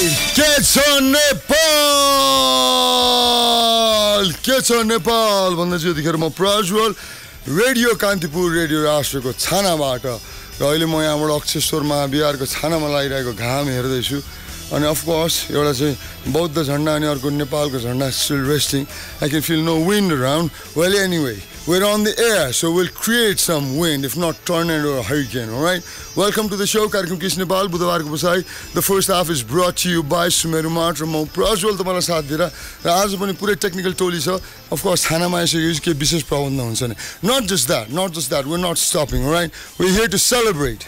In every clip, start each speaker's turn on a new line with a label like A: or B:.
A: के छ नेपाल भन्दै छु यतिखेर म प्रज्वल रेडियो कान्तिपुर रेडियो राष्ट्रको छानाबाट र अहिले म यहाँबाट अक्षेश्वर महाविहारको छानामा लागिरहेको घाम हेर्दैछु अनि अफ कोर्स एउटा चाहिँ बौद्ध झण्डा अनि अर्को नेपालको झण्डा still resting I can feel no wind around well anyway we're on the air so we'll create some wind if not tornado or hurricane. All right, welcome to the show कार्यक्रम kiss Nepal बुधबारको बसाई. The first half is brought to you by Sumeru mart र म प्रज्वल तपाईलाई साथ दिएर र आज पनि पुरै टेक्निकल टोली छ. Of course खानामा आइसकेपछि के विशेष प्रबन्ध हुन्छ नि. Not just that we're not stopping. All right, we're here to celebrate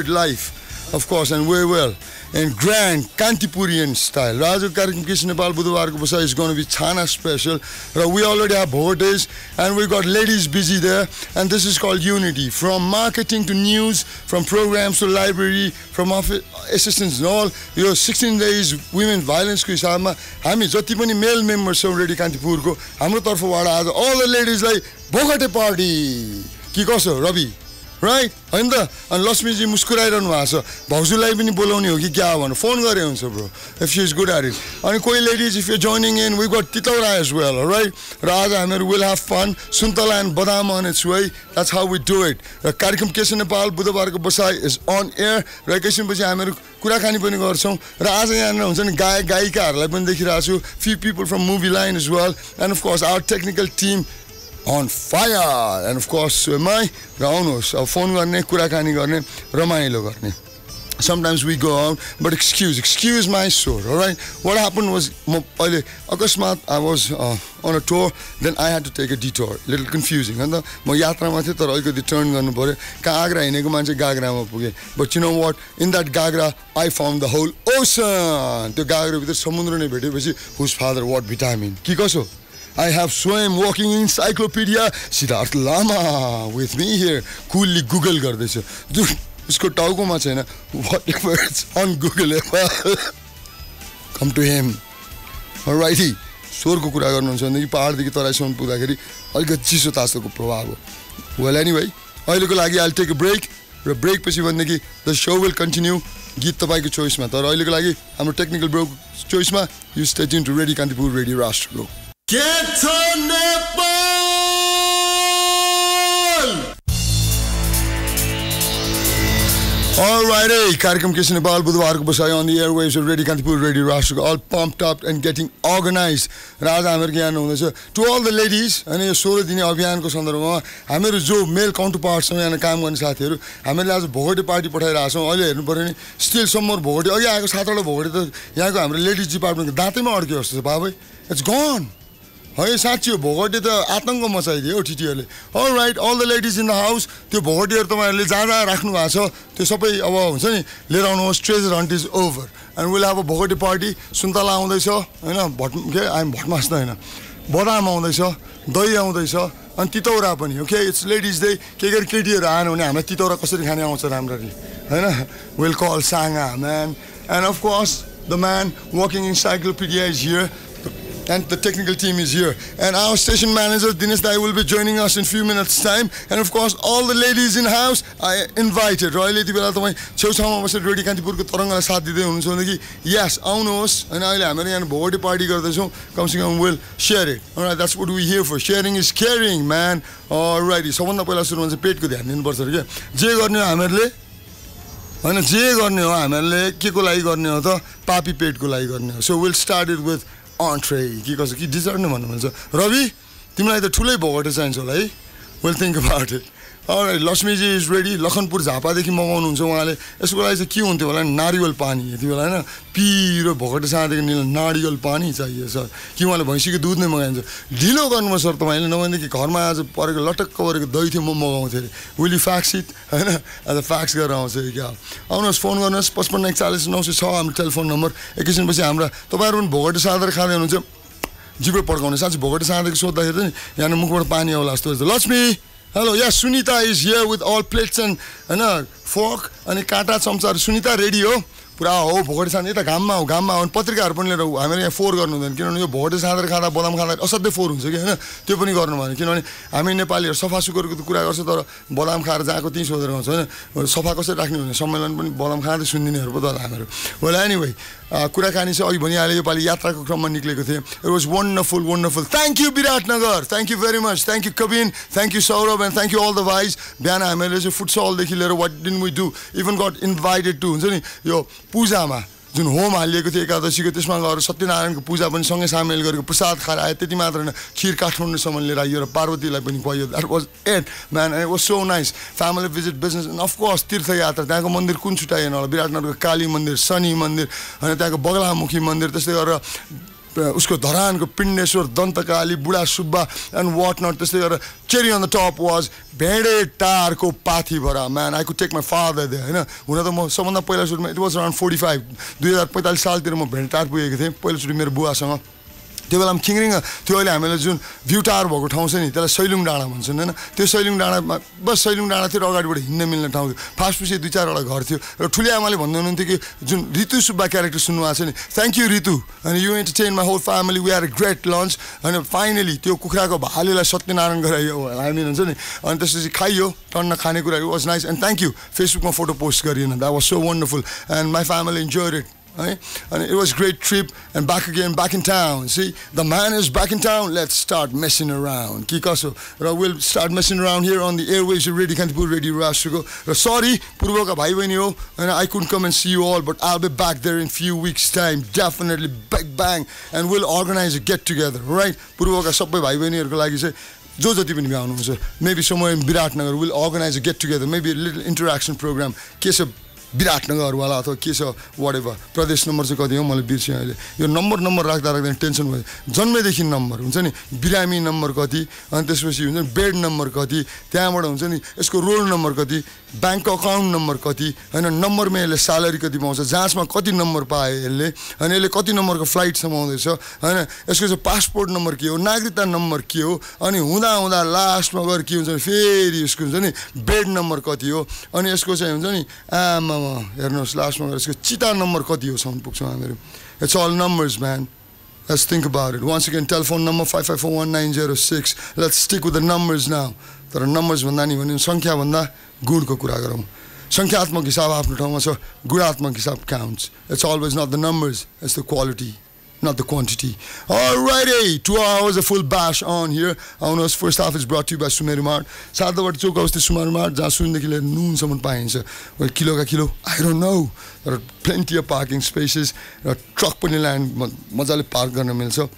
A: life, of course, and we will in grand Kantipurian style. Raju कार्यक्रम किस नेपाल बुधबारको बसाई is going to be Chana special. We already have Bhotes and we got ladies busy there, and this is called unity. From marketing to news, from programs to library, from office assistants and all. Your 16 days women violence को हिसाबमा हामी जति पनि मेल members छौं ready कान्तिपुरको हाम्रो तर्फबाट आज all the ladies लाई भोगटे पार्टी के कसो रवि right हैन त. अनि लक्ष्मीजी मुस्कुराइरहनु भएको छ. भाउजूलाई पनि बोलाउने हो कि क्या भन्नु फोन गरे हुन्छ bro if she is good at it. अनि कोही ladies if you're joining in we got Titaura as well. All right, र आज हामीहरु will have fun. सुन्तला and badam on its way. That's how we do it. र कार्यक्रम case Nepal बुधबारको बसाई is on air. र एकैछिनपछि हामीहरु कुराकानी पनि गर्छौं र आज यहाँ हुन्छ नि गायक गायिकाहरुलाई पनि देखिरहेको छु. Few people from movie line as well, and of course our technical team on fire, and of course my Raunos our phone गर्ने कुराकानी गर्ने रमाइलो गर्ने. Sometimes we go out, but excuse my soul. All right, what happened was अहिले अकस्मात I was on a tour, then I had to take a detour. Little confusing हैन त. म यात्रामा थिए तर अलिकति टर्न गर्नु पर्यो. काग्रा हिनेको मान्छे गाग्रामा पुगे. But you know what, in that gagra I found the whole ocean. त्यो गाग्रा भित्र समुद्र नै भेटेपछि whose father what vitamin के कसो. I have swam walking encyclopedia Siddharth Lama with me here. Coolly Google गर्दैछ. Dude, उसको टाउकोमा छैन. Whatever it's on Google. Come to him. Alrighty. स्वरको कुरा गर्नुहुन्छ भने कि पहाडदेखि तराईसम्म पुग्दाखेरि अलिकति चिसो तासोको प्रभाव हो. Well anyway, अहिलेको लागि I'll take a break. र ब्रेक पछि भन्दै the show will continue. गीत तपाईको चोइसमा. तर अहिलेको लागि हाम्रो टेक्निकल ब्रो चोइसमा you stay tuned to Radio Kantipur Radio Rashtra. Get to Nepal! Alright, hey, कार्यक्रम केस नेपाल बुधबारको बसाई on the airwaves of Radio Kantipur Radio Rashtra, all pumped up and getting organized. र आज हामीहरुको यहाँ हुँदैछ to all the ladies अनि यो 16 दिने अभियानको सन्दर्भमा हामीहरु जो मेल काउन्टर पार्टसँग यहाँ काम गर्ने साथीहरु हामीले आज भोगटे पार्टी पठाइरहेका छौं. अहिले हेर्नु पर्यो नि स्टिल समर भोगटे अघि आएको 7 भोगटे त यहाँको हाम्रो लेडिज डिपार्टमेन्टको दाँतैमा अड्क्यो जस्तो छ बाबै. It's gone. है साच्चै भोगटे त आतंक मचाइदियो ठिटीहरुले. All right, all the ladies in the house, त्यो भोगटेहरु तपाईहरुले जहाँ राख्नु भएको छ त्यो सबै अब हुन्छ नि लिएर आउनुहोस्. Treasure hunt is over and we'll have a Bhogte party. सुन्तला आउँदैछ हैन भटमास त हैन बदाम आउँदैछ दही आउँदैछ अनि तितौरा पनि. Okay, it's ladies day. के गरी केटीहरु आएन भने हामीलाई तितौरा कसरी खाने आउँछ राम्ररी हैन. We'll call Sanga man, and of course the man walking encyclopedia is here. And the technical team is here. And our station manager, Dinesh Dai, will be joining us in a few minutes' time. And of course, all the ladies in house, I invited. Royally, the Bela Tomai, Chosama was ready Kantipur Toranga Sadi, yes, Aunos, and I am a body party comes and will share it. All right, that's what we're here for. Sharing is caring, man. All righty. So one of the ones a paid good in Borsa. Jay Gorno Amerle. And Jay Gorno Amerle, Kikolai Gorno, Papi paid Kulai Gorno. So we'll start it with entree के कसो कि dessert नै भन्नु भन्छ. रवि तिमीलाई त ठुलै भोगटे चाहिन्छ होला है. We'll think about it. Alright, Lakshmiji is ready. Lakhanpur झापादेखि मगाउनुहुन्छ उहाँले. यसको लागि चाहिँ के हुन्थ्यो होला नारियल पानी यति बेला हैन. पिरो भोगटे साँधेको नारियल पानी चाहियो सर. कि उहाँले भैँसीको दुध नै मगाइन्छ. ढिलो गर्नुभयो सर तपाईले नभनेदेखि घरमा आज परेको लटक्क परेको दही थियो म मगाउँथे. Will you fax it हैन. आज फ्याक्स गरेर आउँछ क्या. आउनुहोस् फोन गर्नुहोस् 55 41 906 हाम्रो टेलिफोन नम्बर. एकैछिनपछि हाम्रा तपाईहरु पनि भोगटे साँधेर खाँदै हुनुहुन्छ जिब्रो पड्काउने. साँच्चै भोगटे साँधेको सोध्दाखेरि नि यहाँ मुखबाट पानी आउला जस्तो. Lakshmi hello, yes, Sunita is here with all plates and fork and kata chamcha. Sunita ready ho. पुरा हो भोगटे साँध यता घाममा हो अनि पत्रिकाहरू पनि लिएर हामीले यहाँ फोहोर गर्नु हुँदैन किनभने यो भोगटे साँधेर खाँदा बदाम खाँदा असाध्यै फोहोर हुन्छ कि होइन त्यो पनि गर्नु भएन किनभने हामी नेपालीहरू सफा सुग्घरको त कुरा गर्छ तर बदाम खाएर जहाँको त्यहीँ सोधेर गाउँछ होइन सफा कसरी राख्ने भने सम्मेलन पनि बदाम खाँदै सुनिदिनेहरू पो त हामीहरू वेल एनिवे कुराकानी चाहिँ अघि भनिहालेँ योपालि यात्राको क्रममा निक्लेको थिएँ it was wonderful thank you Biratnagar thank you very much thank you Kabin thank you Saurabh and thank you all the भाइज बिहान हामीले चाहिँ फुटसलदेखि लिएर what did we do even got invited to हुन्छ नि यो पूजामा जुन होम हालिएको थियो एकादशीको त्यसमा गएर सत्यनारायणको पूजा पनि सँगै सामेल गरेको प्रसाद खाएर आयो त्यति मात्र होइन खिर काठमाडौँसम्म लिएर आइयो र पार्वतीलाई पनि खुवाइयो that was it man and it was so nice family visit business and of course तीर्थयात्रा त्यहाँको मन्दिर कुन छुट्याएन होला विराटनगरको काली मन्दिर शनि मन्दिर होइन त्यहाँको बगलामुखी मन्दिर त्यस्तै गरेर उसको धरानको पिण्डेश्वर दन्तकाली बुढा सुब्बा एन्ड वाट नट त्यस्तै गरेर cherry on the top was भेडेटारको Pathibhara man I could take my father they होइन हुन त म सबभन्दा पहिला सुरुमा इट वाज अराउन्ड 2045 सालतिर म भेडेटार पुगेको थिएँ पहिलोचोटि मेरो बुवासँग त्यो बेलामा खिङ्रिङ त्यो अहिले हामीले जुन भ्यू टावर भएको ठाउँ छ नि त्यसलाई सैलुङ डाँडा भन्छन् होइन त्यो सैलुङ डाँडामा बस सैलुङ डाँडा थियो र अगाडिबाट हिँड्न मिल्ने ठाउँ थियो फास्ट पछि 2-4वटा घर थियो र ठुली आमाले भन्दै हुनुहुन्थ्यो कि जुन ऋतु सुब्बा क्यारेक्टर सुन्नुभएको छ नि थ्याङ्क यू ऋतु अनि you entertain my whole family we are a great lunch अनि फाइनली त्यो कुखुराको भालेलाई सत्यनारायण गराइयो हामी हुन्छ नि अनि त्यसपछि खाइयो टन्न खानेकुरा it was nice and thank you फेसबुकमा फोटो पोस्ट गरिएन that was so wonderful and my family enjoyed it and it was a great trip and back in town. See, the man is back in town. Let's start messing around. Kikaso, we'll start messing around here on the airwaves of Radio Kantipur, Radio Rashtrago. Sorry, Purvoka bhai bhaini and I couldn't come and see you all, but I'll be back there in a few weeks' time. Definitely, bang, and we'll organize a get together, right? Purvoka sabai bhai bhainiharuko लागि चाहिँ जो जति पनि भ्याउनुहुन्छ maybe somewhere in Viratnagar we'll organize a get together, maybe a little interaction program. के छ विराटनगरवाला अथवा के छ whatever प्रदेश नम्बर चाहिँ कति हो मैले बिर्सेँ अहिले यो नम्बर राख्दा टेन्सन भयो जन्मेदेखि नम्बर हुन्छ नि बिरामी नम्बर कति अनि त्यसपछि हुन्छ नि बेड नम्बर कति त्यहाँबाट हुन्छ नि यसको रोल नम्बर कति ब्याङ्क अकाउन्ट नम्बर कति होइन नम्बरमा यसले स्यालेरी कति पाउँछ जाँचमा कति नम्बर पाए यसले अनि यसले कति नम्बरको फ्लाइट समाउँदैछ होइन यसको चाहिँ पासपोर्ट नम्बर के हो नागरिकता नम्बर के हो अनि हुँदा लास्टमा गएर के हुन्छ फेरि यसको हुन्छ नि बेड नम्बर कति हो अनि यसको चाहिँ हुन्छ नि आमा हेर्नुहोस् लास्टमा गएर यसको चिता नम्बर कति हो सम्म पुग्छौँ हामीहरू it's all numbers man Let's think about it. Once again, telephone number 5541906. Let's stick with the numbers now. तर numbers भन्दा नि भने संख्या भन्दा गुणको कुरा गरौँ संख्यात्मक हिसाब आफ्नो ठाउँमा छ गुणात्मक हिसाब counts. It's always not the numbers, it's the quality, not the quantity. Alrighty, 2 hours of full bash on here. Our first half is brought to you by Sumeru Mart. Sadhavat Chok house to Sumeru Mart. Jहाँ सुनदेखि लिएर नुनसम्म पाइन्छ. Well, kilo का kilo, I don't know. There are plenty of parking spaces. Truck पनि land मजाले park गर्न मिल्छ.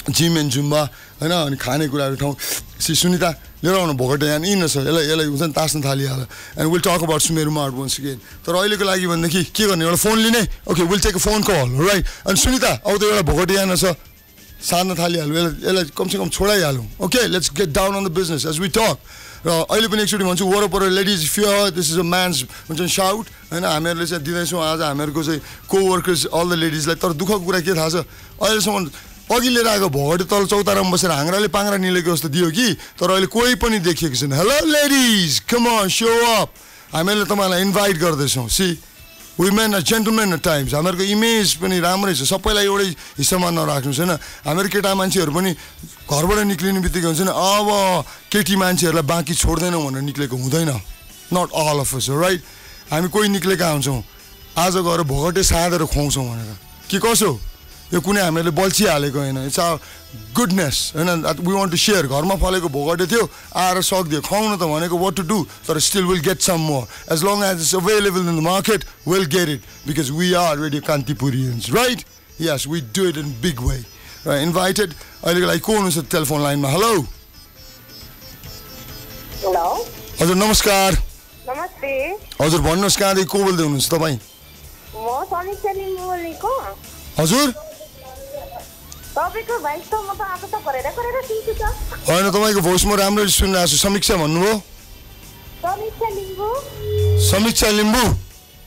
A: Gym and Zumba हैन अनि खानेकुराहरु ठाउँ सुनिता लिएर आउनु भोगटे यहाँ इन छ यसलाई हुन्छ नि तास्न थालिहाल्यो and we'll talk about Sumeru mart once again तर अहिलेको लागि भन्दाखेरि के गर्ने एउटा फोन लिने okay we'll take a phone call right अनि सुनिता अब त एउटा भोगटे यहाँ छ सार्न थालिहाल्यो यसलाई कमसेकम छोडाइहालौँ okay let's get down on the business as we talk र अहिले पनि एकचोटि भन्छु वरपर ladies if you this is a man's हुन्छ नि साउट हैन हामीहरूले चाहिँ दिँदैछौँ आज हामीहरूको चाहिँ को वर्कर्स अल द लेडिजलाई तर दुःखको कुरा के थाहा छ अहिलेसम्म अघि लिएर आएको भोगटे तल चौतारामा बसेर हाँग्राले पाङ्ग्रा निलेको जस्तो दियो कि तर अहिले कोही पनि देखिएको छैन hello ladies come on show up हामीहरूले तपाईँलाई इन्भाइट गर्दैछौँ she women a gentlemen at times हामीहरूको इमेज पनि राम्रै छ सबैलाई एउटै हिस्सामा नराख्नुहोस् होइन हामीहरू केटा मान्छेहरू पनि घरबाट निक्लिने बित्तिकै हुन्छ नि अब केटी मान्छेहरूलाई बाँकी छोड्दैनौँ भनेर निक्लेको हुँदैन not all of us right हामी कोही निक्लेका हुन्छौँ आज गएर भोगटे साँधेर खुवाउँछौँ भनेर के कसो यो कुनै हामीले बल्छिहालेको होइन इट्स आवर गुडनेस होइन वी वान्ट टु सेयर घरमा फलेको भोगटे थियो आएर सक्दियो खुवाउन त भनेको वाट टु डु तर still we'll get some more as long as it's available in the market we'll get it because we are radio Kantipurians right yes we do it in big way invited अहिलेको लागि को हुनुहुन्छ telephone लाइनमा hello
B: hello
A: हजुर नमस्कार
B: नमस्ते
A: हजुर भन्नुहोस् कहाँदेखि को बोल्दै हुनुहुन्छ तपाईँ
B: म समीक्षा लिम्बू बोलेको
A: हजुर
B: तपाईको भोइस त म त आफै त गरेर सुन्छु त
A: होइन तपाईँको भोइस म राम्ररी सुनिरहेको छु समीक्षा भन्नुभयो
B: समीक्षा लिम्बू
A: समीक्षा लिम्बू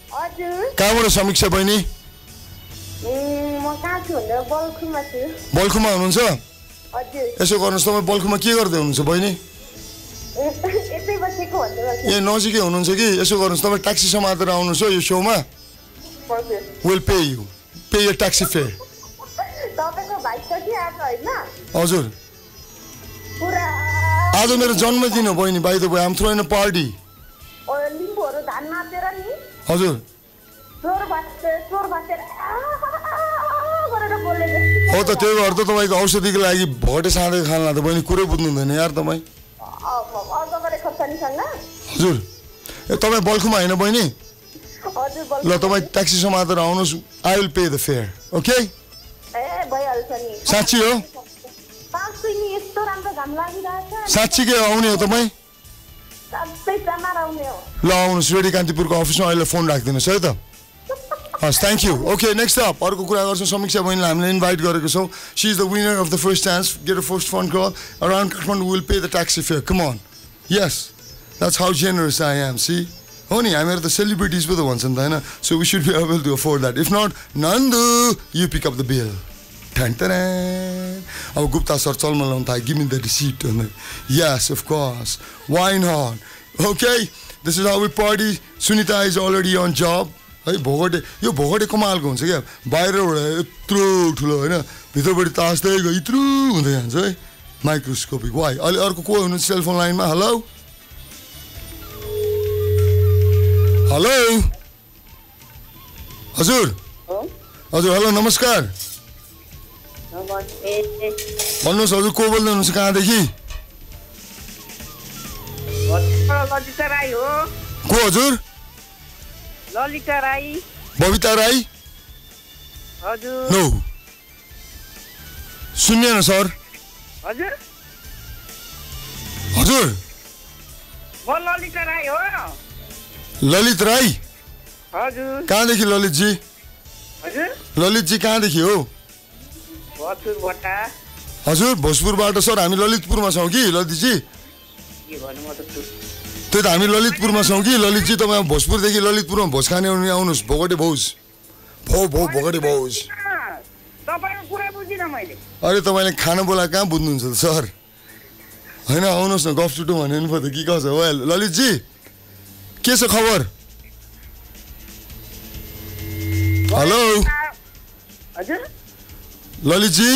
B: हजुर
A: कहाँबाट समीक्षा बहिनी
B: म कहाँ छु भन्दा बल्खुमा छु
A: बल्खुमा हुनुहुन्छ
B: हजुर
A: यसो गर्नुहोस् तपाईँ बल्खुमा के गर्दै हुनुहुन्छ बहिनी
B: यतै बसेको भन्दै
A: ए नजिकै हुनुहुन्छ कि यसो गर्नुहोस् तपाईँ ट्याक्सी समातेर आउनुहोस् हो यो सोमा
B: पर्छ
A: will pay you pay your taxi fare
B: तपाईको भाइ छ कि आज हैन
A: हजुर
B: पुरा
A: आज मेरो जन्मदिन हो बहिनी by the way I'm throwing a party
B: लिम्बुहरु धान नाचेर नि
A: हजुर
B: चोर बातेर गरेर बोले
A: हो त त्यो भएर त तपाईँको औषधिको लागि भगटे साँधे खाना त बहिनी कुरै बुझ्नु हुँदैन यार तपाईँ
B: अर्को गरे खर्सानीसँग
A: हजुर ए तपाईँ बल्खुमा होइन बहिनी
B: हजुर बोल
A: ल तपाईँ ट्याक्सी समातेर आउनुहोस् I will pay the fare okay
B: ए भइहाल्छ नि
A: साँच्ची हो
B: साँच्चै नि यस्तो राम्रो घाम लागिरहेछ
A: साँच्चीकै आउने हो तपाईँ
B: साँच्चै चाना आउने हो
A: ल आउनुहोस् रेडी कान्तिपुरको अफिसमा अहिले फोन राखिदिनुहोस् है त हस् thank you okay next up अर्को कुरा गर्छौँ समीक्षा बहिनीलाई हामीले इन्भाइट गरेको छौँ she is the winner of the first chance get a first phone call around Kathmandu will pay the taxi fare come on yes that's how generous I am she हो नि हामीहरू त सेलिब्रिटिज पो त भन्छन् त होइन so we should be able to afford that if not Nandu you pick up the bill अब गुप्ता सर चल्न लाउनु थाल्यो give me the receipt yes of course why not okay this is how we party Sunita is already on job है भोगटे यो भोगटे कमालको हुन्छ क्या बाहिरबाट यत्रो ठुलो होइन भित्रपट्टि तास्दै गयो यत्रो हुँदै जान्छ है माइक्रोस्कोपिक वाइ अहिले अर्को को हुनुहुन्छ सेलफोन लाइनमा हेलो हेलो हजुर हजुर हेलो नमस्कार भन्नुहोस् हजुर को बोल्दै हुनुहुन्छ कहाँदेखि
B: ललिता राई हो
A: को हजुर
B: ललिता राई
A: बबिता राई
B: हजुर
A: नो सुन्दैन सर
B: हजुर
A: हजुर
B: म ललिता राई हो
A: ललित राई
B: हजुर
A: कहाँदेखि ललितजी
B: हजुर
A: ललितजी कहाँदेखि हो
B: भोजपुरबाट
A: हजुर भोजपुरबाट सर हामी ललितपुरमा छौँ कि ललितजी
B: के भन्नु म त
A: त्यही त हामी ललितपुरमा छौँ कि ललितजी तपाईँ भोजपुरदेखि ललितपुरमा भोज खाने आउनुहोस् भोगटे भोज भोगटे भोज
B: तपाईँको कुरा बुझिनँ मैले
A: अरे तपाईँले खाना बोलाएको कहाँ बुझ्नुहुन्छ त सर होइन आउनुहोस् न गफ छुटौँ भन्नु पो त के कसो हो ललितजी के छ खबर हेलो
B: हजुर
A: ललितजी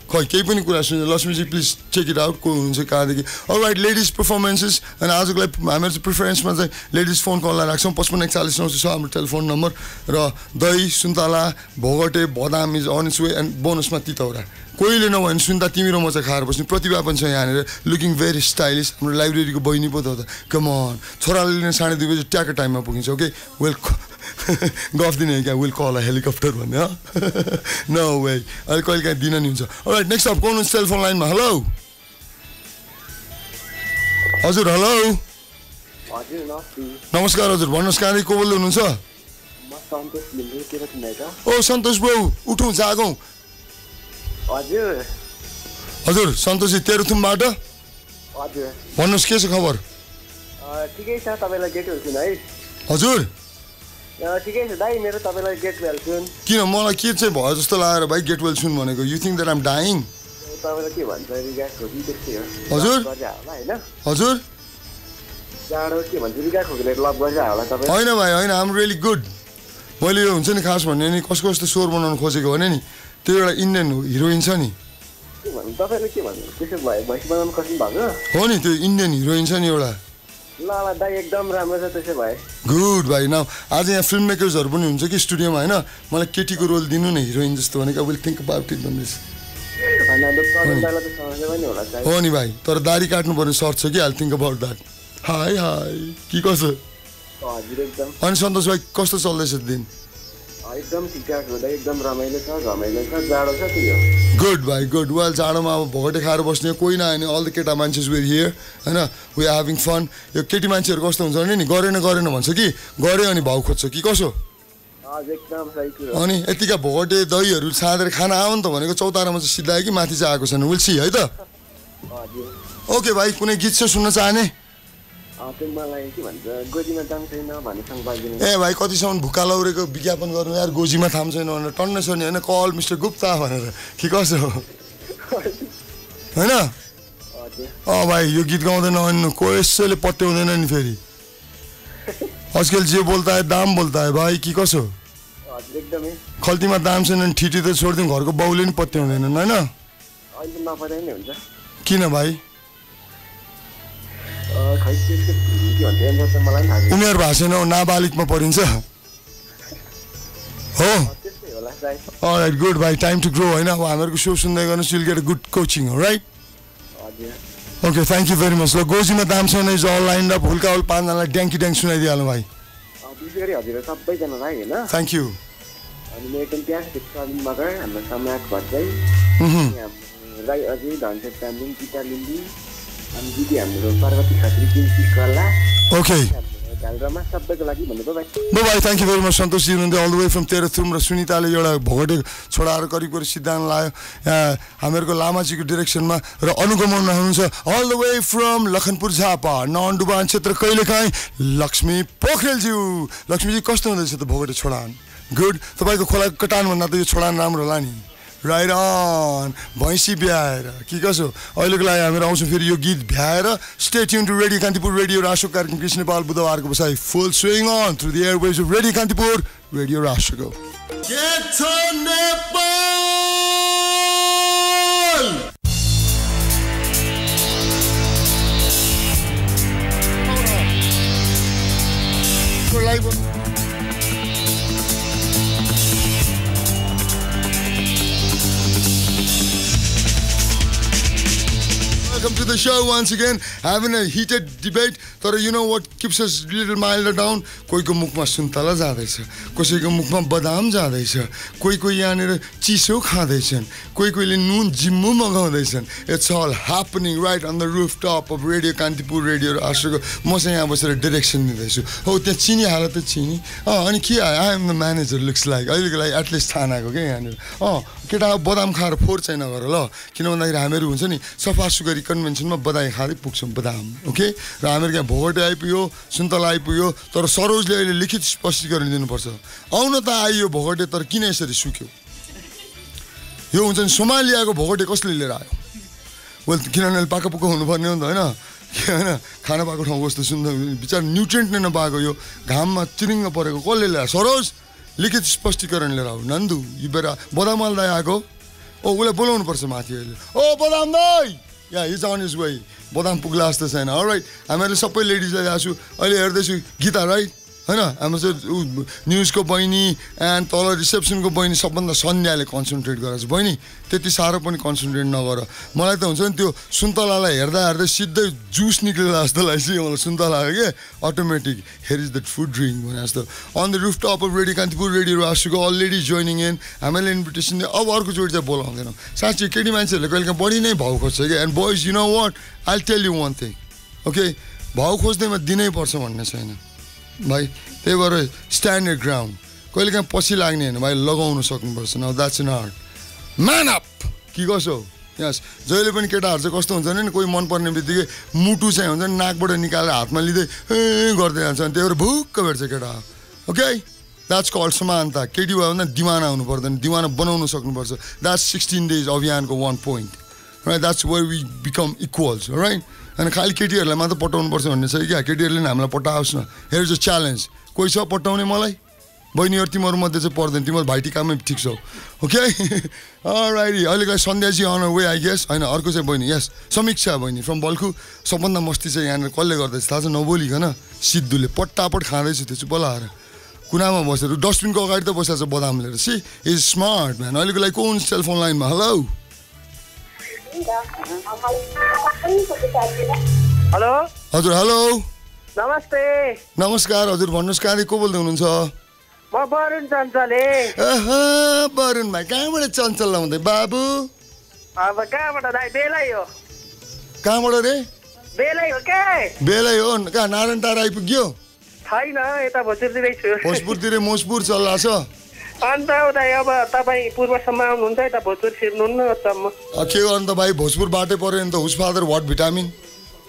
A: खै केही पनि कुरा सुन्नु लक्ष्मीजी प्लिज चेक इट आउट को हुनुहुन्छ कहाँदेखि अलराइट लेडिज पर्फर्मेन्सेस अनि आजको लागि हामीहरू चाहिँ प्रिफरेन्समा चाहिँ लेडिज फोन कललाई राख्छौँ 5541 छ हाम्रो टेलिफोन नम्बर र दही सुन्तला भोगटे बदाम is on its way and बोनसमा तितौरा कोहीले नभए भने सुन्दा तिमी र म चाहिँ खाएर बस्ने प्रतिभा पनि छ यहाँनिर लुकिङ भेरी स्टाइलिस हाम्रो लाइब्रेरीको बहिनी पो त कम अन छोराले लिने 2:30 बजे ट्याक्क टाइममा पुगिन्छ ओके वेल गफ दिने क्या विल कल हेलिकप्टर भन्ने नो वे अहिले कहिले काहीँ दिन नि हुन्छ राइट नेक्स्ट अप कौन सेलफोन लाइनमा हेलो हजुर हेलो नमस्कार हजुर भन्नुहोस् कहाँदेखि को बोल्दै हुनुहुन्छ ओ सन्तोष बाबु उठौँ जागौँ हजुर सन्तोषजी तेह्रथुमबाट भन्नुहोस् के छ खबर
C: ठिकै छ तपाईँलाई गेट वेलकुम है
A: हजुर
C: ठिकै छ दाइ मेरो तपाईँलाई गेट वेलकुम
A: किन मलाई के चाहिँ भयो जस्तो लागेर भाइ गेट वेल सुन भनेको you think that I'm dying
C: तपाईँलाई के भन्छ रिगा खोकी त्यस्तै हो
A: हजुर
C: गर्छ होला होइन
A: हजुर
C: जाडो के भन्छ रिगा खोकीले लभ गर्छ होला तपाईँ
A: होइन भाइ होइन आम रियली गुड मैले यो हुन्छ नि खास भन्ने नि कसको कस्तो स्वर बनाउनु खोजेको भने नि त्यो एउटा इन्डियन हिरोइन छ नि
C: के भन्नु तपाईँले के भन्नु त्यसो भए भैँसी बनाउनु खोज्नु भएको
A: हो नि त्यो इन्डियन हिरोइन छ नि एउटा
C: ल ल दाइ एकदम राम्रो छ त्यसो भए
A: गुड भाइ न आज यहाँ फिल्म मेकर्सहरू पनि हुन्छ कि स्टुडियोमा होइन मलाई केटीको रोल दिनु न हिरोइन जस्तो भनेको विल थिङ्क अबाउट इट भन्दैछ हो नि भाइ तर दारी काट्नु पर्ने सर्ट छ कि I think about that high high के कसो
C: हजुर एकदम
A: अनि सन्तोष भाइ कस्तो चल्दैछ दिन
C: एकदम ठिकठाक हो दाइ एकदम रमाइलो छ घमाइलो छ जाडो छ त्यो
A: गुड भाइ गुड वेल जाडोमा अब भोगटे खाएर बस्ने कोही नआए नि अल द केटा मान्छेस वेयर हियर होइन वी आर ह्याभिङ फन यो केटी मान्छेहरू कस्तो हुन्छ भने नि गरेन भन्छ कि गऱ्यो अनि भाउ खोज्छ कि कसो अनि यतिका भोगटे दहीहरू छाँदेर खाना आउनु त भनेको चौतारामा चाहिँ सिद्धायो कि माथि चाहिँ आएको छैन विल सी है त ओके भाइ कुनै गीत चाहिँ सुन्न चाहने ए भाइ कतिसम्म भुक्का लौरेको विज्ञापन गर्नु यार गोजीमा थाम छैन भनेर टन्नै छ नि होइन कल मिस्टर गुप्ता भनेर के कसो होइन भाइ यो गीत गाउँदैन भन्नु को यसैले पत्याउँदैन नि फेरि आजकल जे बोलता है दाम बोलता है भाइ कि कसो
C: हजुर एकदमै
A: खल्तीमा दाम छैन भने ठिटी त छोडिदिउँ घरको बाउले नि पत्याउँदैनन् होइन
C: अहिले नपठाइ नै हुन्छ
A: किन भाइ
C: खै त्यसको के भन्छ एन्सर चाहिँ मलाई पनि थाहा छैन
A: उमेर भएको छैन नाबालिगमा परिन्छ हो
C: त्यस्तै होला सायद
A: अलराइट गुड भाइ टाइम टु ग्रो होइन अब हामीहरूको सो सुन्दै गर्नुहोस् will get a good coaching हो राइट
C: हजुर
A: okay thank you very much ल गोजीमा दाम छैन इज अल लाइन अप हुल्का हुल पाँचजनालाई ड्याङ्की ड्याङ्क सुनाइदिइहाल्नु भाइ
C: विशेष गरी हजुर सबैजनालाई होइन
A: थ्याङ्क यू
C: अनि म एकदम त्यहाँ शिक्षाबिन मगर हाम्रो समाज भट्टै राई अझै धनसेट ताम्लिङ गीता लिम्बू अनि दिदी हाम्रो पार्वती खत्री किन्सी कला
A: ओके
C: झालरामा सबैको लागि भन्नुभयो भाइ
A: नो भाइ thank you very much Santoshji हुनुहुन्थ्यो all the way from Terhathum र सुनिताले एउटा भोगटे छोडाएर करिब करिब सिद्धान्त लायो हामीहरूको लामाजीको डिरेक्सनमा र अनुगमनमा हुनुहुन्छ all the way from Lakhanpur Jhapa नन्दुबान क्षेत्र कहिलेकाहीँ लक्ष्मी पोखरेलज्यू लक्ष्मीजी कस्तो हुँदैछ त भोगटे छोडान गुड तपाईँको खोला कटानभन्दा त यो छोडान राम्रो होला नि राइट अन भैँसी भ्याएर के कसो अहिलेको लागि हामीहरू आउँछौँ फेरि यो गीत भ्याएर stay tune to radio Kantipur radio राष्ट्रको कार्यक्रम कृष्ण नेपाल बुधबारको बसाइ full swing on through the airways of radio Kantipur radio राष्ट्रको Welcome to the show once again. Having a heated debate. तर you know what keeps us little milder down? कोहीको मुखमा सुन्तला जाँदैछ, कसैको मुखमा बदाम जाँदैछ, कोही यहाँनिर चिसो खाँदैछन्, कोहीले नुन जिम्मु मगाउँदैछन्. It's all happening right on the rooftop of Radio Kantipur Radio राष्ट्रको. म चाहिँ यहाँ बसेर डिरेक्सन दिँदैछु. हो त्यहाँ चिनी हाल त चिनी. अनि के I am the manager looks like. अहिलेको लागि एटलिस्ट थाहा नआएको क्या यहाँनिर. केटा बदाम खाएर फोहोर चाहिँ नगर ल. किन भन्दाखेरि हामीहरू हुन्छ नि सफा सुगरी कन्भेन्सनमा बदाई खाँदै पुग्छौँ बदाम ओके र हामीहरू यहाँ भोगटे आइपुग्यो सुन्तला आइपुग्यो तर सरोजले अहिले लिखित स्पष्टीकरण दिनुपर्छ आउन त आइयो भोगटे तर किन यसरी सुक्यो यो हुन्छ नि सोमालियाको भोगटे कसले लिएर आयो वेल किनभने पाका पुक्का हुनुपर्ने हो नि त होइन होइन खाना पाएको ठाउँ कस्तो सुन्दा बिचार न्युट्रिएन्ट नै नपाएको यो घाममा चिरिङ्ग परेको कसले ल्यायो सरोज लिखित स्पष्टीकरण लिएर आऊ नन्दु यो बेला बदाम दाई आएको उसलाई बोलाउनु पर्छ माथि अहिले ओ बदाम दाई या हिज अन हिज वे बदाम पुग्ला जस्तो छैन अलराइट हामीहरूले सबै लेडिजलाई ल्याएको छु अहिले हेर्दैछु गीता राइट होइन हाम्रो चाहिँ न्युजको बहिनी एन्ड तल रिसेप्सनको बहिनी सबभन्दा सन्ध्याले कन्सन्ट्रेट गरेको छ बहिनी त्यति साह्रो पनि कन्सन्ट्रेट नगर मलाई त हुन्छ नि त्यो सुन्तलालाई हेर्दा हेर्दै सिधै जुस निक्लेला जस्तो लाग्छ मलाई सुन्तला के automatic here is that food drink भने जस्तो on the roof top of radio Kantipur radio राष्ट्रको अलरेडी जोइनिङ इन हामीले इन्भिटेसन दियो अब अर्को चोटि चाहिँ बोलाउँदैनौँ साँच्चै केटी मान्छेहरूले कहिले बढी नै भाउ खोज्छ क्या and boys you know what I tell you one thing okay भाउ खोज्दैमा दिनै पर्छ भन्ने छैन भाइ त्यही भएर स्ट्यान्डर्ड ग्राउन्ड कहिले काहीँ पछि लाग्ने होइन भाइ लगाउनु सक्नुपर्छ न that's an art man up कि कसो यस जहिले पनि केटाहरू चाहिँ कस्तो हुन्छ नि कोही मनपर्ने बित्तिकै मुटु चाहिँ हुन्छ नि नाकबाट निकालेर हातमा लिँदै गर्दै जान्छ अनि त्यही भएर भुक्क भेट्छ केटा ओके द्याट्स कल्ड समानता केटी भयो भने दिवाना हुनु पर्दैन दिवाना बनाउनु सक्नुपर्छ द्याट्स 16 days अभियानको 1 point right that's where we become equals right अनि खालि केटीहरूलाई मात्र पटाउनुपर्छ भन्ने छ क्या केटीहरूले नि हामीलाई पटाओस् न हेयर इज अ च्यालेन्ज कोही छ पटाउने मलाई बहिनीहरू तिमीहरू मध्ये चाहिँ पर्दैन तिमीहरू भाइटिकामै ठिक छौ ओके राइट अहिलेको सन्ध्याजी अन वे आई गेस होइन अर्को चाहिँ बहिनी यस समीक्षा बहिनी फ्रम बल्खु सबभन्दा मस्ती चाहिँ यहाँनिर कसले गर्दैछ थाहा छ नबोलिकन सिद्धुले पट्टापट खाँदैछु त्यो चाहिँ बोलाएर कुनामा बसेर डस्टबिनको अगाडि त बसेको छ बदाम लिएर सी इज स्मार्ट म्यान अहिलेको लागि कुन सेलफोन लाइनमा हेलो
D: हेलो
A: हजुर हेलो
D: नमस्ते
A: नमस्कार हजुर भन्नुहोस् कहाँदेखि को बोल्दै हुनुहुन्छ
D: म वरुण चञ्चले
A: वरुण भाइ कहाँबाट चञ्चल लाउँदै बाबु
D: अब कहाँबाट दाइ बेलै हो
A: कहाँबाट रे
D: बेलै हो के
A: बेलै हो कहाँ नारायण टार आइपुग्यो
D: छैन यता भोजपुरतिरै छु
A: भोजपुरतिर मोजपुर चल्ला छ
D: अन्त दाइ अब तपाईँ पूर्वसम्म आउनुहुन्छ यता भोजपुर छिर्नुहुन्न अचम्म
A: के गर्नु त भाइ भोजपुर बाटै पऱ्यो नि त हुज फादर वाट भिटामिन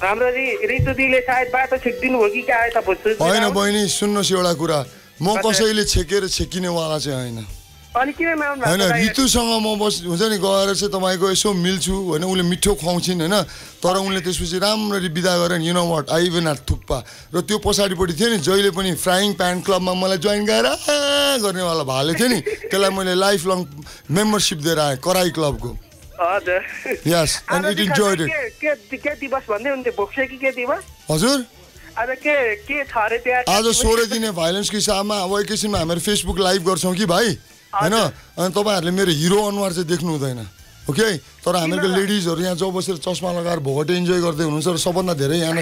D: हाम्रो ऋतु दिदीले सायद बाटो छेकिदिनु हो कि क्या यता भोजपुर
A: होइन बहिनी सुन्नुहोस् एउटा कुरा म कसैले छेकेर छेकिनेवाला चाहिँ होइन
D: अनि किन नआउनु
A: होइन
D: भएको दाइ?
A: ऋतुसँग म हुन्छ नि गएर चाहिँ तपाईँको यसो मिल्छु होइन उसले मिठो खुवाउँछिन् होइन तर उनले त्यसपछि राम्ररी बिदा गरेर you know what I even are thukpa र त्यो पछाडिपट्टि थियो नि जहिले पनि फ्राइङ प्यान क्लबमा मलाई जोइन गरेर गर्नेवाला भाले थियो नि त्यसलाई मैले लाइफ लङ मेम्बरसिप दिएर आएँ कराई क्लबको
D: हजुर
A: यस एन्ड इट इन्जोयड इट
D: के दिवस भन्दै हुन्थ्यो भोक्से कि के दिवस
A: हजुर
D: आज के छ अरे त्यहाँ
A: आज 16 दिने भाइलेन्सको हिसाबमा अब एकैछिनमा हामीहरू फेसबुक लाइभ गर्छौँ कि भाइ होइन अनि तपाईँहरूले मेरो हिरो अनुहार चाहिँ देख्नु हुँदैन ओके तर हामीहरूको लेडिजहरू यहाँ जो बसेर चस्मा लगाएर भोगटे इन्जोय गर्दै हुनुहुन्छ र सबभन्दा धेरै यहाँ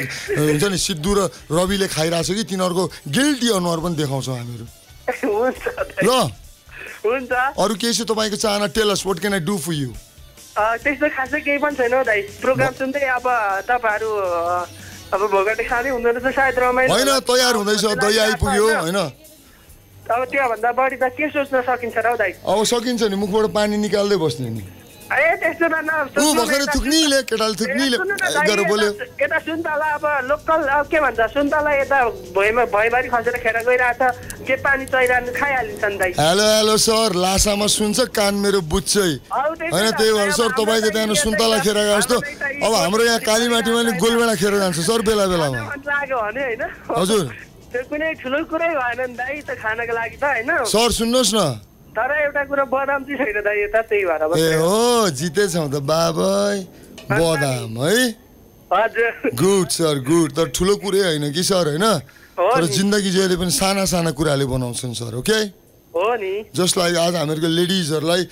A: हुन्छ नि सिद्धु र रविले खाइरहेको छ कि तिनीहरूको गिल्टी अनुहार पनि देखाउँछौँ हामीहरू
D: हुन्छ
A: ल
D: हुन्छ
A: अरू केही छ तपाईँको चाहना tell us what can I do for you
D: त्यस्तो खासै केही पनि छैन हौ दाइ प्रोग्राम सुन्दै अब तपाईँहरू अब भोगटे खाँदै हुँदो रहेछ सायद रमाइलो
A: होइन तयार हुँदैछ दही आइपुग्यो होइन
D: अब त्योभन्दा बढी त के सोच्न सकिन्छ र हौ दाइ
A: अब सकिन्छ नि मुखबाट पानी निकाल्दै बस्ने नि
D: ए त्यस्तो न
A: ऊ भर्खरै थुक्नीले केटाले थुक्नीले गरेर बोल्यो
D: यता सुन्तला अब लोकल अब के भन्छ सुन्तला यता भुइँभरि खसेर खेर गइरहेछ जे पानी चाहिरहनु खाइहालिन्छ नि दाइ
A: हेलो हेलो सर लासामा सुन्छ कान मेरो बुझ्छै होइन त्यही भएर सर तपाईँको त्यहाँ सुन्तला खेर गएको जस्तो अब हाम्रो यहाँ कालीमाटीमा नि गोलबेडा खेर जान्छ सर बेला बेलामा
D: लाग्यो भने होइन
A: हजुर
D: त्यो कुनै ठुलो कुरै भएन नि दाइ त खानको लागि त होइन
A: सर सुन्नुहोस् न
D: तर एउटा कुरा बदाम चाहिँ छैन दाइ यता त्यही भएर
A: ए हो जितेछौँ त बाबै बदाम है
D: हजुर
A: गुड सर गुड तर ठुलो कुरै होइन कि सर होइन तर जिन्दगी जहिले पनि साना साना कुराले बनाउँछन् सर ओके
D: हो नि
A: जसलाई आज हामीहरूको लेडिजहरूलाई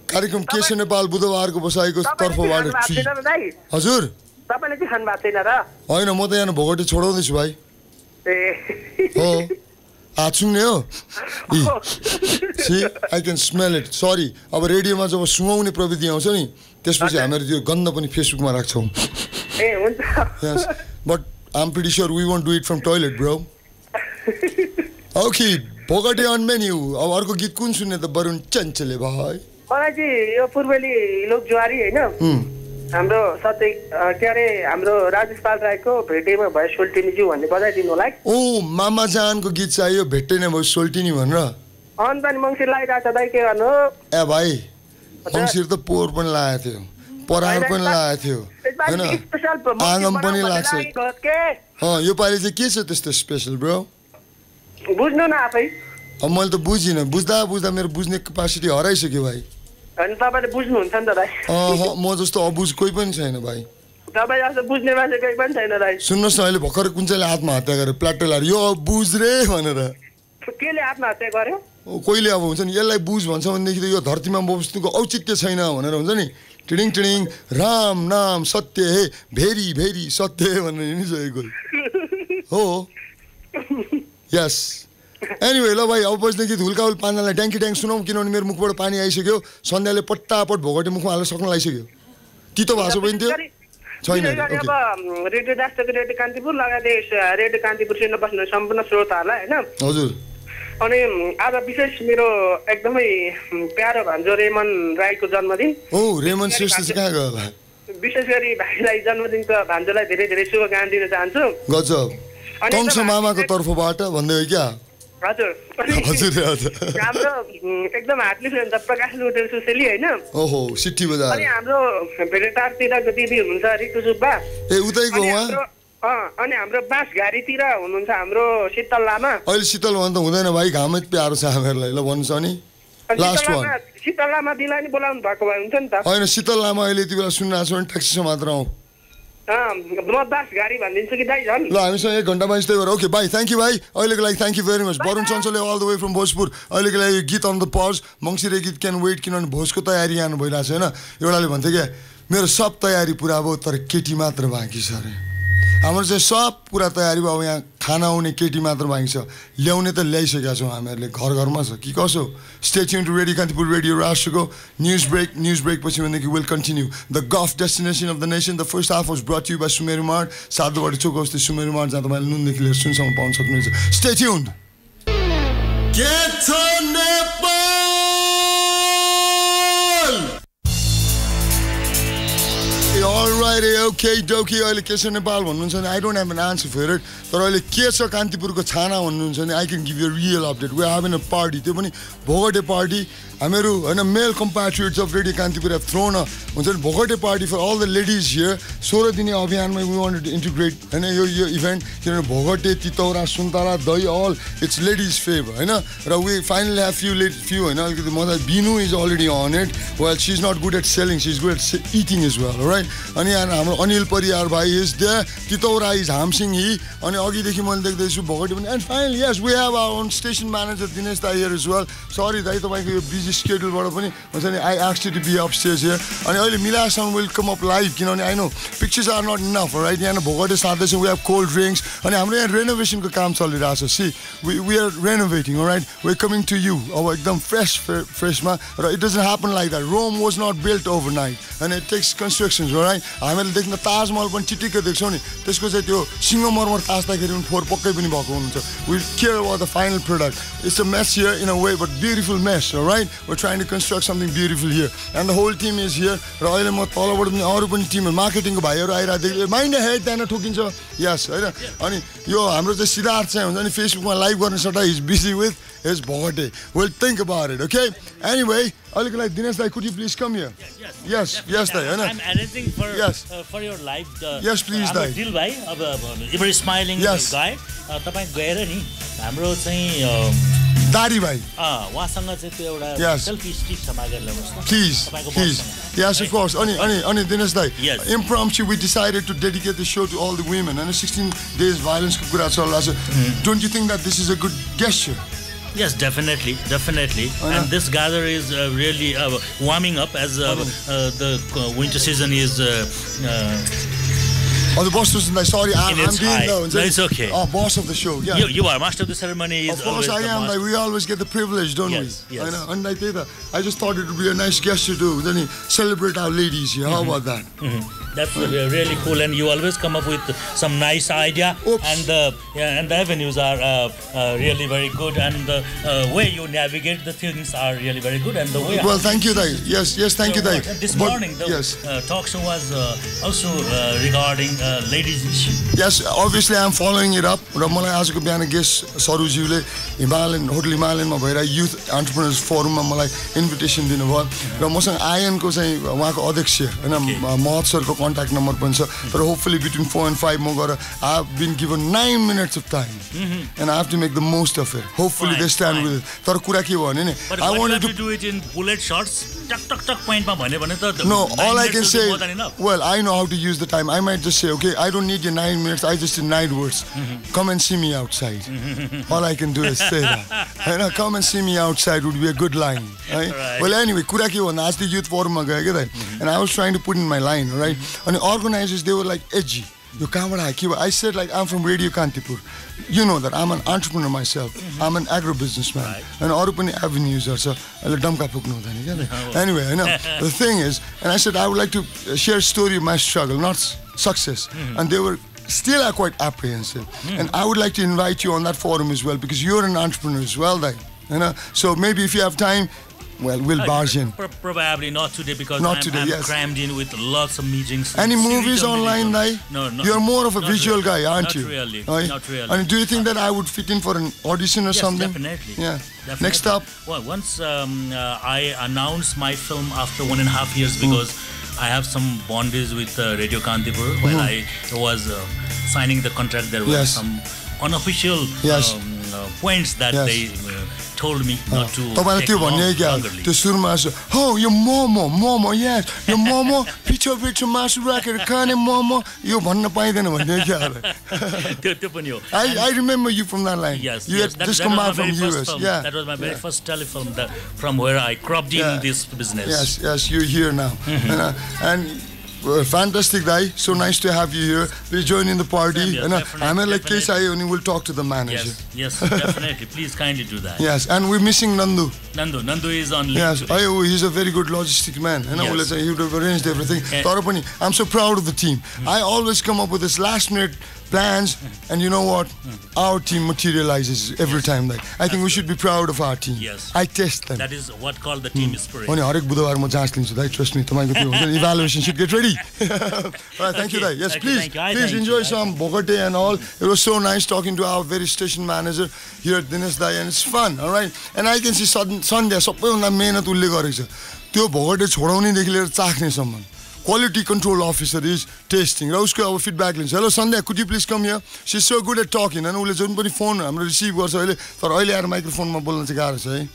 A: कार्यक्रम केसी नेपाल बुधबारको बसाइको तर्फबाट हजुर
D: तपाईँले चाहिँ खानु भएको छैन र
A: होइन म त यहाँ भोगटे छोडाउँदैछु भाइ हो हात सुन्ने हो see I can smell it sorry अब रेडियोमा जब सुँगाउने प्रविधि आउँछ नि त्यसपछि हामीहरू त्यो गन्ध पनि फेसबुकमा राख्छौँ
D: ए हुन्छ
A: yes but I am pretty sure we won't do it from toilet bro okay भोगटे अन मेन्यु अब अर्को गीत कुन सुन्ने त वरुण चञ्चले भाइ
D: मलाई चाहिँ यो पूर्वेली लोक जुवारी होइन हाम्रो सत्य के अरे हाम्रो राजेश पाल राईको भेटेमा भयो सोल्टिनीज्यू भन्ने बजाइदिनु होला है
A: ओ मामा जानको गीत चाहियो भेट्टै नै भयो सोल्टिनी भनेर
D: अन्त नि मङ्सिर लगाइरहेको छ दाइ के गर्नु
A: ए भाइ मङ्सिर त पोहोर पनि लागेको थियो परार पनि लागेको थियो होइन आँगम पनि लाग्छ यो पालि चाहिँ के छ त्यस्तो स्पेसल ब्रो
D: बुझ्नु न आफै
A: अब मैले त बुझिनँ बुझ्दा बुझ्दा मेरो बुझ्ने क्यापासिटी हराइसक्यो भाइ
D: अनि तपाईँले बुझ्नुहुन्छ नि त दाइ
A: म जस्तो अबुझ कोही पनि छैन भाइ
D: तपाईँ जस्तो बुझ्ने मान्छे कोही पनि छैन दाइ
A: सुन्नुहोस् न अहिले भर्खर कुन चाहिँले आत्महत्या गरेर प्लाटोलार यो बुझ रे भनेर
D: केले आत्महत्या गर्यो
A: कोहीले अब हुन्छ नि यसलाई बुझ भन्छ भनेदेखि त यो धरतीमा बस्नुको औचित्य छैन भनेर हुन्छ नि टिडिङ टिडिङ राम नाम सत्य हे भेरी भेरी सत्य हे भनेर हिँडिसकेको हो यस एनिवे ल भाइ अब बस्ने गीत हुल्काहुल पानीलाई ट्याङ्की ट्याङ्क सुनाउँ किनभने मेरो मुखबाट पानी आइसक्यो सन्ध्याले पट्टापट भोगटे मुखमा हालेर सक्न लागिसक्यो तितो भाषा पनि थियो छैन
D: अब रेडियो राष्ट्रको रेडियो कान्तिपुर लगायतै रेडियो कान्तिपुर सुन्न बस्ने सम्पूर्ण श्रोताहरूलाई होइन
A: हजुर
D: अनि आज विशेष मेरो एकदमै प्यारो भान्जो रेमन राईको जन्मदिन
A: ओ रेमन श्रेष्ठ चाहिँ कहाँ गयो होला
D: विशेष गरी भाइलाई जन्मदिनको भान्जोलाई धेरै धेरै शुभकामना दिन चाहन्छु
A: गजब कंस मामाको तर्फबाट भन्दै हो क्या
D: हजुर
A: हजुर
D: हाम्रो एकदम हार्टली फ्रेन्ड प्रकाश लुटेर सुसेली होइन
A: ओहो सिटी बजार
D: अनि हाम्रो भेटेटारतिरको दिदी हुनुहुन्छ ऋतु सुब्बा
A: ए उतैको उहाँ
D: अनि हाम्रो बाँसघारीतिर हुनुहुन्छ हाम्रो शीतल लामा
A: अहिले शीतल भन्न त हुँदैन भाइ घामै प्यारो छ हामीहरूलाई ल भन्नुहोस् अनि लास्ट वान
D: शीतल लामा दिदीलाई नि बोलाउनु भएको भए हुन्छ नि त
A: होइन शीतल लामा अहिले यति बेला सुनिरहेको छ भने ट्याक्सीमा मात्र आउँ
D: म बाँसघारी भनिदिन्छु कि दाइ झन्
A: ल हामीसँग 1 घन्टामा स्टे गरेर ओके भाइ थ्याङ्क यू भाइ अहिलेको लागि thank you very much Varun Chanchale all the way from Bhojpur अहिलेको लागि गीत अन द पज मङ्सिरे गीत क्यान वेट किनभने भोजको तयारी यहाँ भइरहेको छ होइन एउटाले भन्थ्यो क्या मेरो सब तयारी पुरा भयो तर केटी मात्र बाँकी छ अरे हाम्रो चाहिँ सब पुरा तयारी भयो अब यहाँ खाना आउने केटी मात्र बाँकी छ ल्याउने त ल्याइसकेका छौँ हामीहरूले घर घरमा छ कि कसो stay tune to radio Kantipur radio राष्ट्रको न्युज ब्रेक पछि भनेदेखि विल कन्टिन्यू द गफ destination of the nation the first half was brought you by Sumeru mart साधुबाट चोकौस्ती सुमेरु मार्ट जहाँ तपाईँले नुनदेखि लिएर सुनसम्म पाउन सक्नुहुन्छ stay tune All right, okay dokey अहिले के छ नेपाल भन्नुहुन्छ भने I don't have an answer for it तर अहिले के छ कान्तिपुरको छाना भन्नुहुन्छ भने I can give you real update we are having a party त्यो पनि भोगटे पार्टी हामीहरू होइन male compatriots of radio Kantipur have thrown a हुन्छ नि भोगटे party for all the ladies here 16 दिने अभियानमा वी वान्टेड टु इन्टिग्रेट होइन यो इभेन्ट किनभने भोगटे तितौरा सुन्तला दही अल इट्स लेडिज फेभर होइन र वी फाइनली ह्याभ फ्यु होइन अलिकति मजा Binu is already on it well she is not good at selling she is good at eating is well right अनि हाम्रो अनिल परियार भाइ इज देयर तितौरा इज हामसिङ हि अनि अघिदेखि मैले देख्दैछु भोगटे पनि and finally yes we have our own station manager Dinesh दाइ हियर इज वेल सरी दाइ तपाईँको यो बिजी स्केड्युलबाट पनि हुन्छ नि I asked you to be upstage here अनि अहिले मिलासँग विल कम अप लाइभ किनभने I know pictures are not enough right यहाँ भोगटे साथदैछौँ वी हेभ कोल्ड ड्रिङ्क्स अनि हाम्रो यहाँ रेनोभेसनको काम चलिरहेको छ see we are renovating right we coming to you अब एकदम फ्रेसमा र it doesn't happen like that Rome was not built overnight and it takes constructions right हामीले देख्न ताजमहल पनि चिटिक्क देख्छौँ नि त्यसको चाहिँ त्यो सिङ्गमरमर तास्दाखेरि पनि फोहोर पक्कै पनि भएको हुनुहुन्छ we care about the final product it's a mess here in a way but beautiful mess right we trying to construct something beautiful here and the whole team is here र अहिले म तलबाट पनि अरू पनि टिमहरू मार्केटिङको भाइहरू आइरहेको माइन्ड हेड त्यहाँ ठोकिन्छ यस होइन अनि यो हाम्रो चाहिँ सिद्धार्थ चाहिँ हुन्छ नि फेसबुकमा लाइभ गर्ने सट्टा is busy with his bhogate will think about it okay anyway अहिलेको लागि दिनेश दाइ could you please come here yes yes दाइ होइन yes
E: for your live
A: yes please दाइ
E: दिल भाइ अब एभर स्माइलिङ गाइ तपाईँ गएर नि हाम्रो चाहिँ
A: दारी भाइ
E: उहाँसँग चाहिँ त्यो एउटा सेल्फी स्टिक छ मागेर ल्याउनुहोस् न
A: प्लिज yes of course अनि दिनेश दाइ impromptu we decided to dedicate the show to all the women and 16 days violence को कुरा चलिरहेको छ don't you think that this is a good gesture
E: Yes, definitely. And this gather is really warming up as the winter season is
A: the boss was sorry, I'm being
E: no, it's okay.
A: Boss of the show. Yeah.
E: You are master of the ceremony.
A: Of course I am. Like, we always get the privilege, don't we?
E: Yes.
A: I know. And like that, I just thought it would be a nice gesture to then celebrate our ladies here. How about that?
E: That's really cool, and you always come up with some nice idea. And the avenues are really very good, and the way you navigate the things are really very good, and the way.
A: Well, thank you, Dai. Yes, thank you, Dai.
E: This morning, the talk show was also regarding ladies issue.
A: Yes, obviously I'm following it up. र मलाई आजको बिहान guest सरुज्यूले hotel हिमालयनमा भएर youth entrepreneurs फोरममा मलाई invitation दिनुभयो र मसँग आयनको चाहिँ उहाँको अध्यक्ष होइन महत सरको कन्ट्याक्ट नम्बर पनि छ तर होपफुली बिट्विन 4 and 5 म गएर I have been given 9 minutes of time and I have to make the most of it. Hopefully they stand with it. तर कुरा के हो भने नि I wanted to
E: do it in bullet shots. Talk पोइन्टमा भन्यो भने त
A: No, all I can say, well, I know how to use the time. I might just say, okay, I don't need your 9 minutes. I just need 9 words. Come and see me outside. All I can do is say that. You know, come and see me outside would be a good line. Right? Well, anyway, कुरा के हो आज the youth forum मा गयो के and I was trying to put in my line, right? And the organizers, they were like edgy. I said, like, I'm from Radio Kantipur. You know that I'm an entrepreneur myself. I'm an agro-businessman. And all open avenues are so. Anyway, you know, the thing is, and I said I would like to share a story of my struggle, not success. And they were still are quite apprehensive. And I would like to invite you on that forum as well because you're an entrepreneur as well, you know. So maybe if you have time, well, we'll barge in.
E: Probably not today because I'm crammed in with lots of meetings.
A: Any movies online, Dai?
E: No.
A: You're more of a visual guy, aren't you?
E: Not really.
A: And do you think that I would fit in for an audition or something?
E: Definitely.
A: Yeah.
E: Definitely.
A: Next up?
E: Well, once I announced my film after 1.5 years because I have some bondage with Radio Kantipur. While I was signing the contract, there were some unofficial points that they told me not to take longer.
A: To surma oh, your momo, yes, your momo, picture masu racket, kane momo, you wanna buy them. I remember you from that line.
E: Yes,
A: you had just come out from US.
E: Yeah, that was my very first telefilm from where I cropped in this business.
A: Yes, you're here now. And fantastic, Dai. So nice to have you here. Please join in the party. I'm like case I only will talk to the manager.
E: Yes, definitely. Please kindly do that.
A: Yes, and we're missing Nandu.
E: Nandu is on leave.
A: Yes, he's a very good logistic man. He would have arranged everything. I'm so proud of the team. I always come up with this last minute plans, and you know what? Our team materializes every time. Like I think we should be proud of our team.
E: Yes.
A: I test them.
E: That is what called the team spirit.
A: अनि हरेक बुधबार म जाँच लिन्छु दाइ, trust me. तपाईको त्यो हुन्छ evaluation should get ready. Alright, thank you daइ. Yes, please enjoy some Bogate and all. It was so nice talking to our very station manager here at Dinesh Dai, and it's fun. Alright, and I can see Sandhya सबैभन्दा मेहनत उले गरेको छ. त्यो Bogate छोडाउने देखि लिएर चाख्ने सम्म. Quality control officer is testing. र उसको अब feedback लिन्छ. Hello Sandhya, could you please come here? She's so good at talking. And उसले जुन पनि phone हाम्रो receive गर्छ अहिले, तर अहिले आएर microphone मा बोल्न चाहिँ गाह्रो छ है.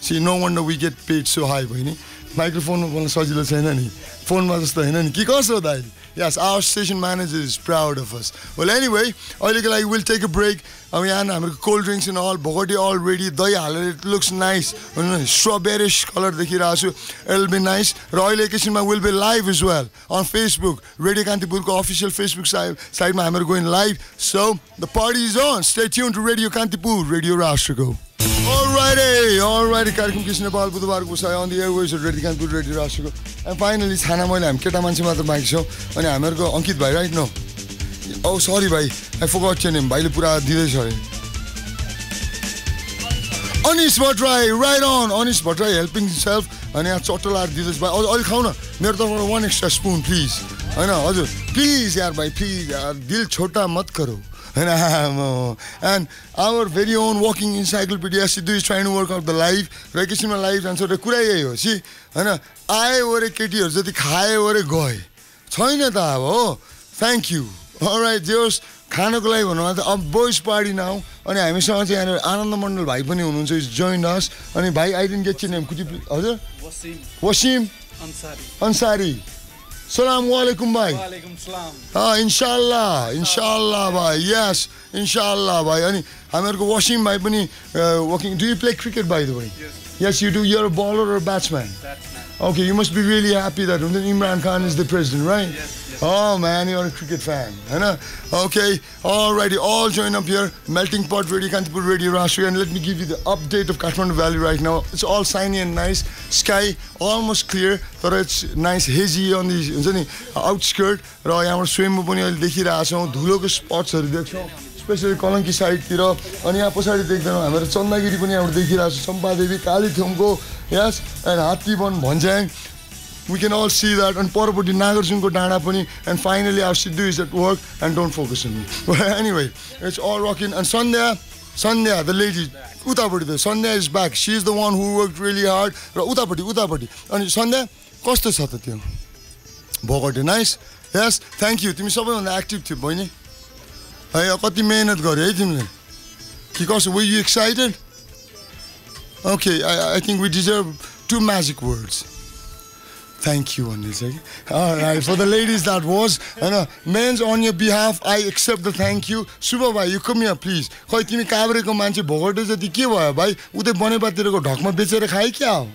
A: See, no wonder we get paid so high बहिनी. Microphone मा बोल्न सजिलो छैन नि. Phone मा जस्तो हैन नि. के कसो दाइ? Yes, our station manager is proud of us. Well, anyway, अहिलेको लागि we'll take a break. अब यहाँ हाम्रो cold drinks and all, Bogate all ready. दही हालेर it looks nice. Strawberry-ish color देखिरहेको छु. It'll be nice. र अहिले एकैछिनमा we'll be live as well on Facebook. Radio Kantipurको official Facebook site मा हामीहरू going live. So, the party is on. Stay tuned to Radio Kantipur, Radio Rashtrako. Alrighty, कार्यक्रम kiss Nepal बुधबारको बसाइ on the airwaves of Radio Kantipur, Radio Rashtrako. And finally, खाना मैले हामी केटा मान्छे मात्र बाँकी छौँ. अनि हामीहरूको अंकित भाइ right now. Oh, sorry भाइ, I forgot your name. भाइले पुरा दिँदैछ अरे. Anish Bhatrai, right on. Anish Bhatrai helping himself. अनि यहाँ चट्टलार दिँदैछ भाइ. अहिले खाऊ न. मेरो तर्फबाट one extra spoon please. हैन हजुर. Please यार भाइ, please यार. दिल छोटा मत करो. And our very own walking encyclopedia Sidhu is trying to work out the live. र एकैछिनमा लाइभ जान्छ र कुरा यही हो सी हैन. आए ओरे केटीहरु जति खाए ओरे गए छैन त अब हो. Thank you. Alright, just खानको लागि भन्नु त अब boys party now. अनि हामीसँग चाहिँ यहाँ आनन्द मण्डल भाइ पनि हुनुहुन्छ. He's joined us. अनि भाइ I didn't get your name. Could you please हजुर? Wasim Ansari. Assalamu alaikum bhai.
F: Wa alaikum salam.
A: Inshallah bhai. Yes, inshallah bhai. Ani hamerko Wasim bhai pani walking. Do you play cricket by the way? Yes, you do. You're a bowler or a batsman?
F: Batsman.
A: Okay, you must be really happy that Imran Khan is the president, right?
F: Yes.
A: Oh man, you're a cricket fan. Okay, alrighty, all join up here. Melting Pot Radio Kantipur, Radio Rashtrako, and let me give you the update of Kathmandu Valley right now. It's all sunny and nice. Sky almost clear, but it's nice hazy on the outskirt. र यहाँबाट स्वयंमा पनि अहिले देखिरहेका छौँ. धुलोको स्पट्सहरू देख्छौँ. Specially Kalanki साइडतिर. अनि यहाँ पछाडि देख्दैनौँ हाम्रो चन्दागिरी पनि यहाँबाट देखिरहेको छ. Champadevi, कालीथुमको, yes, and Hattiban, Bhanjyang. We can all see that. And Porapoti Nagarjunko Dana Pani. And finally our Sidhu is at work and don't focus on me. But anyway, it's all rocking. And Sandhya, the lady, Utapati, Sandhya is back. She's the one who worked really hard. Utapati. And Sandhya, kosto छ त त्यो? Bogate, nice. Yes, thank you. तिमी सबैभन्दा active थियो बहिनी. है कति मेहनत गरे है तिमीले. के कसो, were you excited? Okay, I think we deserve 2 magic words. Thank you, Anil. Alright, for the ladies that was, men's on your behalf, I accept the thank you. Subha bhai, you come here please. Khoi timi काभ्रेको मान्छे भोगटे जति के भयो भाइ? उतै बनेपातिरको ढकमा बेचेर खाए क्या हो?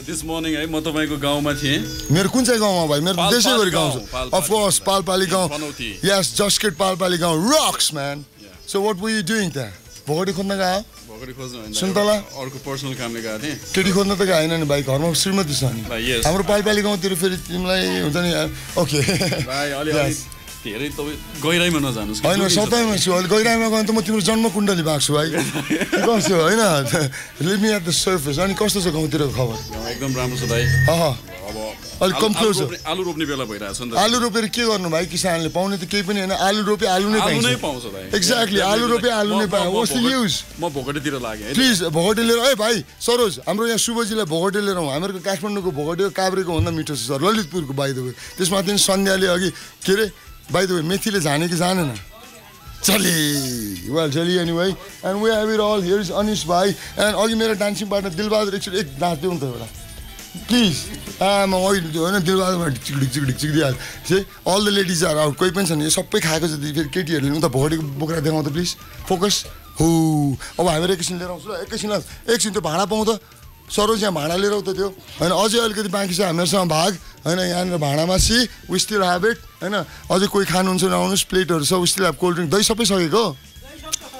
F: This morning है म तपाईको गाउँमा थिए.
A: मेरो कुन चाहिँ गाउँमा भाइ? मेरो देशैभरि गाउँ छ. Of course, पालपाली गाउँ. Yes, Joskit पालपाली गाउँ. Rocks man. So what were you doing there? भोगटे खोज्न गयो?
F: भोगटे खोज्न हैन.
A: सुन्तला?
F: अर्को पर्सनल कामले गएको थिए.
A: केटी खोज्न त गएन नि भाइ, घरमा श्रीमती छ नि. हाम्रो पालपाली गाउँतिर फेरि तिमीलाई हुन्छ नि. ओके.
F: भाइ अलि धेरै तपाईँ गहिराइमा नजानुस्.
A: हैन सताइमा छु. अहिले गहिराइमा गयो भने त म तिम्रो जन्म कुण्डली बाँक्छु भाइ. कस्तो हैन? Leave me at the surface. अनि कस्तो छ गाउँतिरको खबर?
F: एकदम राम्रो छ भाइ. अब
A: अलि कम क्लोज.
F: आलु रोप्ने बेला भइरहेछ नि त.
A: आलु रोपेर के गर्नु भाइ? किसानले पाउने त केही पनि हैन. आलु रोपे आलु नै पाइन्छ.
F: आलु नै पाउँछ भाइ.
A: एक्ज्याक्टली, आलु रोपे आलु नै पाइन्छ. What's the use?
F: म भोगटेतिर लागे है.
A: प्लिज भोगटे लिएर ए भाइ सरोज, हाम्रो यहाँ शुभजीलाई भोगटे लिएर आउँ. हाम्रो काठमाडौँको भोगटे काभ्रेको भन्दा मिठो छ सर. ललितपुरको बाइ द वे. त्यसमाथि सन्ध्याले अघि के रे by the way, मेथीले जाने कि जानेन? चली. Well, चली anyway. And we have it all. Here is Anish bhai. And अघि मेरो डान्सिङ पार्टनर दिलबहादुर एकचोटि एक नाच देऊ न त एउटा. Please. म अघि हैन Dilbahadur चिकडिक दिइहाल. See, all the ladies are out. कोही पनि छैन. यो सबै खाएको छ फेरि केटीहरुले उता भोगटेको बोक्रा देखाउँ त प्लिज. फोकस. हो. अब हामीहरु एकैछिन लिएर आउँछु ल. एकछिन त्यो भाडा पाउँ त. सरोज यहाँ भाडा लिएर आउ त त्यो. हैन अझै अलिकति बाँकी छ हामीहरुसँग भाग. हैन यहाँनिर भाडामा C we still have it. हैन अझै कोही खानुहुन्छ भने आउनुस्. प्लेटहरु छ. we still have cold drink. दही सबै सकेको?